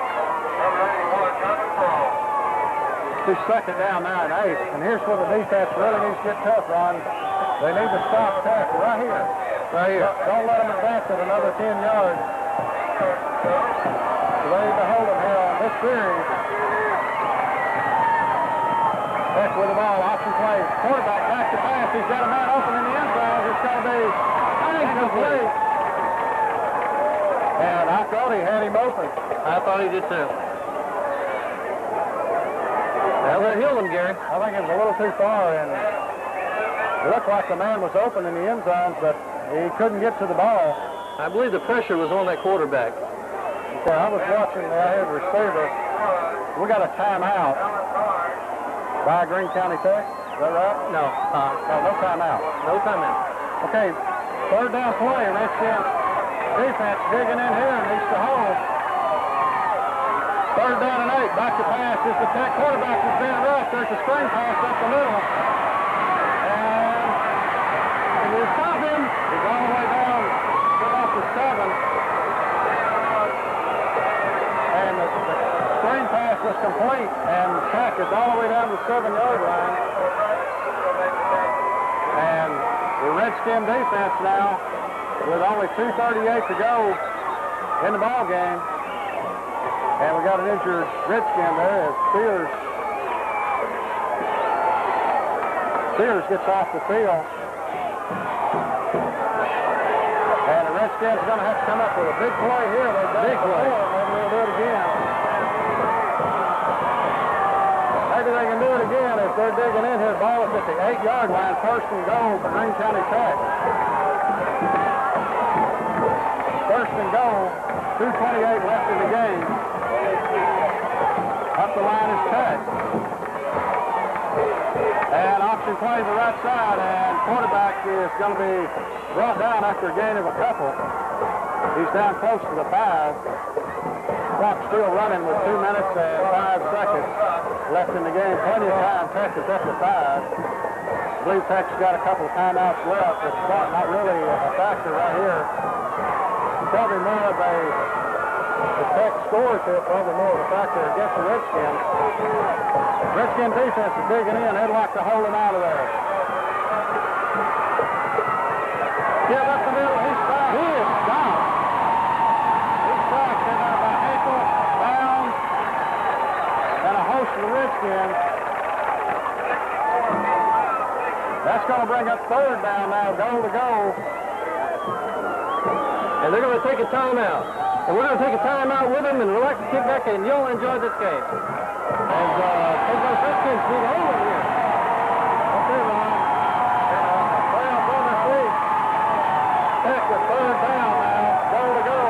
He's 2nd down now and 8. And here's where the defense really needs to get tough, Ron. They need to stop Tech right here. Right here. Don't let them advance it another 10 yards. So they need to hold them here on this series. Tech with the ball, option play. Quarterback back to pass. He's got a man open in the end zone. It's going to be incomplete. And I thought he had him open. I thought he did too. Well, that healed him, Gary. I think it was a little too far, and it looked like the man was open in the end zone, but he couldn't get to the ball. I believe the pressure was on that quarterback. Okay, I was watching the ahead receiver. We got a timeout by Greene County Tech. Is that right? No. No timeout. No timeout. Okay, third down play. Redskins defense digging in here and needs to hold. Third down and 8. Back to pass. This is the Tech quarterback has been rushed. There's a screen pass up the middle. And we'll stop him. He's all the way down to about the 7. And the screen pass was complete. And Tech is all the way down to the 7-yard line. And the Redskin defense now, with only 2:38 to go in the ball game. And we got an injured Redskin there as Sears gets off the field. And the Redskins are going to have to come up with a big play here. They've done it before. Maybe they'll do it again. Maybe they can do it again if they're digging in here. Ball is at the 8-yard line. First and goal for Greene County Tech. First and goal. 2:28 left in the game. Up the line is Tech. And option play the right side, and quarterback is going to be brought down after a gain of a couple. He's down close to the 5. Clock still running with 2 minutes and 5 seconds left in the game. Plenty of time. Tech is up to 5. I believe Tech's got a couple of timeouts left, but it's not really a factor right here. Probably more of the Tech scores here, probably more of a factor against the Redskins. Redskin defense is digging in. They'd like to hold him out of there. Yeah, that's the middle. He's stopped. He is stopped. He's stopped in there by ankle, bound, and a host of the Redskins. That's going to bring up third down now, goal to go. And they're going to take a timeout. And we're going to take a timeout with them and relax and kick back, and you'll enjoy this game. And Pocahontas Redskins need holding here. Okay, Ron. Play off on their feet. Tech with third down now. Goal to go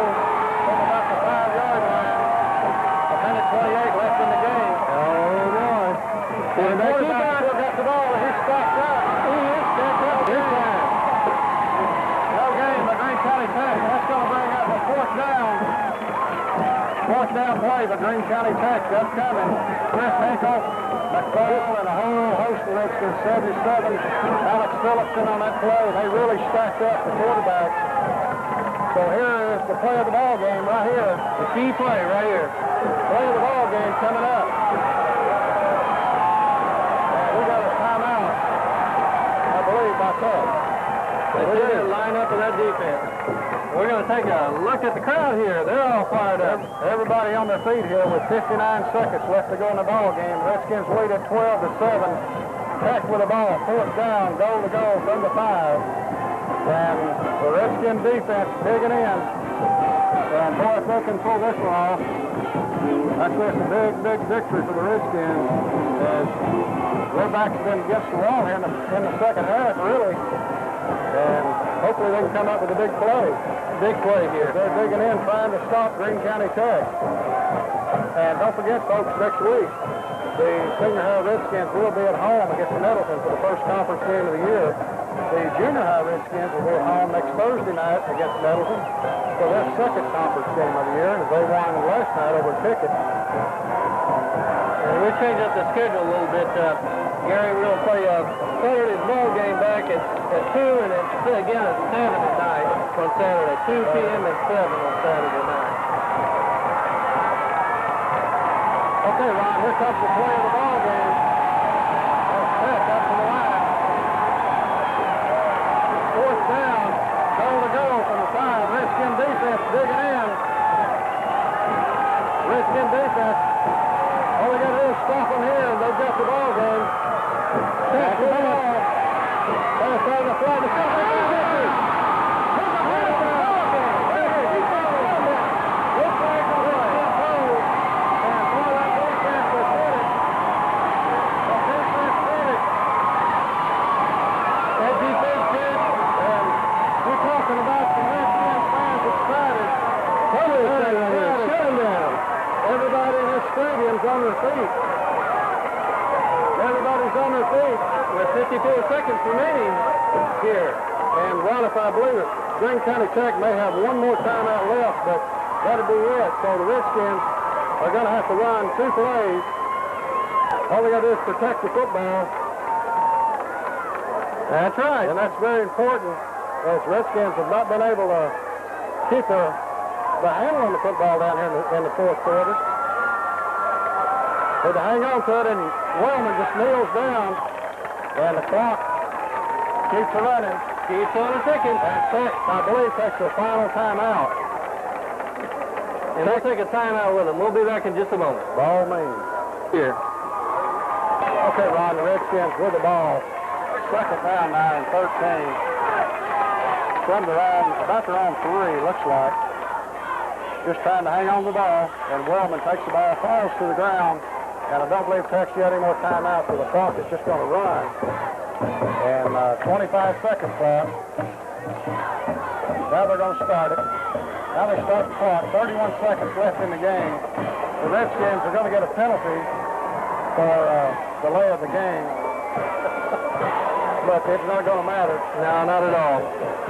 from about the 5-yard line. A minute 28 left in the game. Oh, boy. And the quarterback still got the ball, and he's stopped up. He is stopped up this time. No game by Greene County Tech. That's going to bring up a fourth down. Fourth down play by Greene County Tech. That's coming. Chris Hinkle, McFall, and a whole host of Redskins. 77. Alex Phillipson on that play. They really stacked up the quarterback. So here is the play of the ball game right here. The key play right here. Play of the ball game coming up. And we got a timeout, I believe, by Tech. They did line up with that defense. We're going to take a look at the crowd here. They're all fired up. Everybody on their feet here with 59 seconds left to go in the ball game. Redskins lead at 12-7. Tech with the ball, fourth down, goal to go from the 5. And the Redskin defense digging in. And boy, if they can pull this one off, that's just a big, big victory for the Redskins. As their backs have been against the wall here in the second half, really. And hopefully they can come up with a big play. Big play here. They're digging in, trying to stop Greene County Tech. And don't forget, folks, next week, the senior high Redskins will be at home against Nettleton for the first conference game of the year. The junior high Redskins will be at home next Thursday night against Nettleton for their second conference game of the year, as they won last night over Pickett. And we changed up the schedule a little bit. Gary, we're going to play Saturday's ball game back at 2, and it's again at 7 at night on Saturday. 2 p.m. and 7 on Saturday night. Okay, Ron, here comes the play of the ball game. That's Tech up to the line. Fourth down, goal to go from the 5. Redskin defense digging in. Redskin defense. All they got to do is stop them here, and they've got the ball game. Tech with the ball. They're trying to fly the second. Honest, I believe it. Greene County Tech may have one more timeout left, but that'll be it. So the Redskins are going to have to run 2 plays. All they got to do is protect the football. That's right. And that's very important, as Redskins have not been able to keep the handle on the football down here in the fourth quarter. But to hang on to it, and Wellman just kneels down, and the clock keeps running. Keeps on a ticking. And Tech, I believe, takes the final timeout. And we'll take a timeout with them. We'll be back in just a moment. Ball means. Here. Okay, Ron, the Redskins with the ball. Second down now and 13. From the line, about their own 3, looks like. Just trying to hang on to the ball. And Wellman takes the ball, falls to the ground. And I don't believe Tech's got any more timeouts, so the clock is just going to run. And 25-second clock. Now they're going to start it. Now they start the clock. 31 seconds left in the game. The Redskins are going to get a penalty for delay of the game. But it's not going to matter. No, not at all.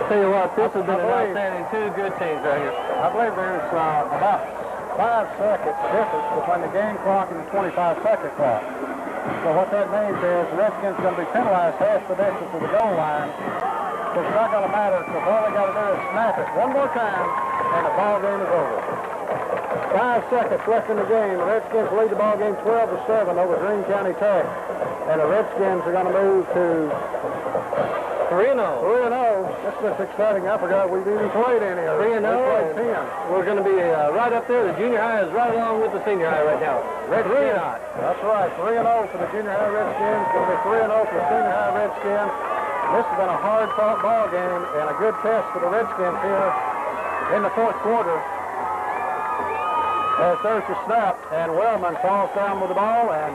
Tell you what, this has been an outstanding 2 good teams right here. I believe there's about 5 seconds difference between the game clock and the 25-second clock. So what that means is the Redskins are going to be penalized half the distance to the goal line. So it's not going to matter, because all they got to do is snap it one more time, and the ball game is over. 5 seconds left in the game. The Redskins lead the ball game 12-7 over Greene County Tech. And the Redskins are going to move to 3-0. 3-0. This is exciting. I forgot we've even played any of it. 3-0. We played 10. We're going to be right up there. The junior high is right along with the senior high right now. Redskins. That's right. 3-0 for the junior high Redskins. Going to be 3-0 for the senior high Redskins. This has been a hard-fought ball game and a good test for the Redskins here in the fourth quarter. As there's the snap, and Wellman falls down with the ball, and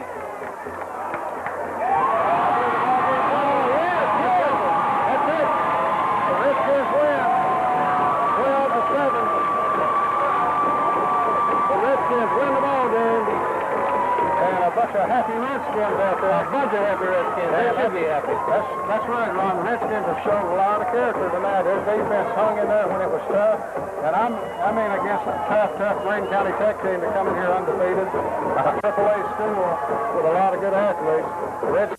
win the ball game, and a bunch of happy Redskins out there. A bunch of happy Redskins. They should be happy. That's right, Ron. The Redskins have shown a lot of character tonight. Their defense hung in there when it was tough, and I mean against a tough Greene County Tech team to come in here undefeated. A AAA school with a lot of good athletes. The Redskins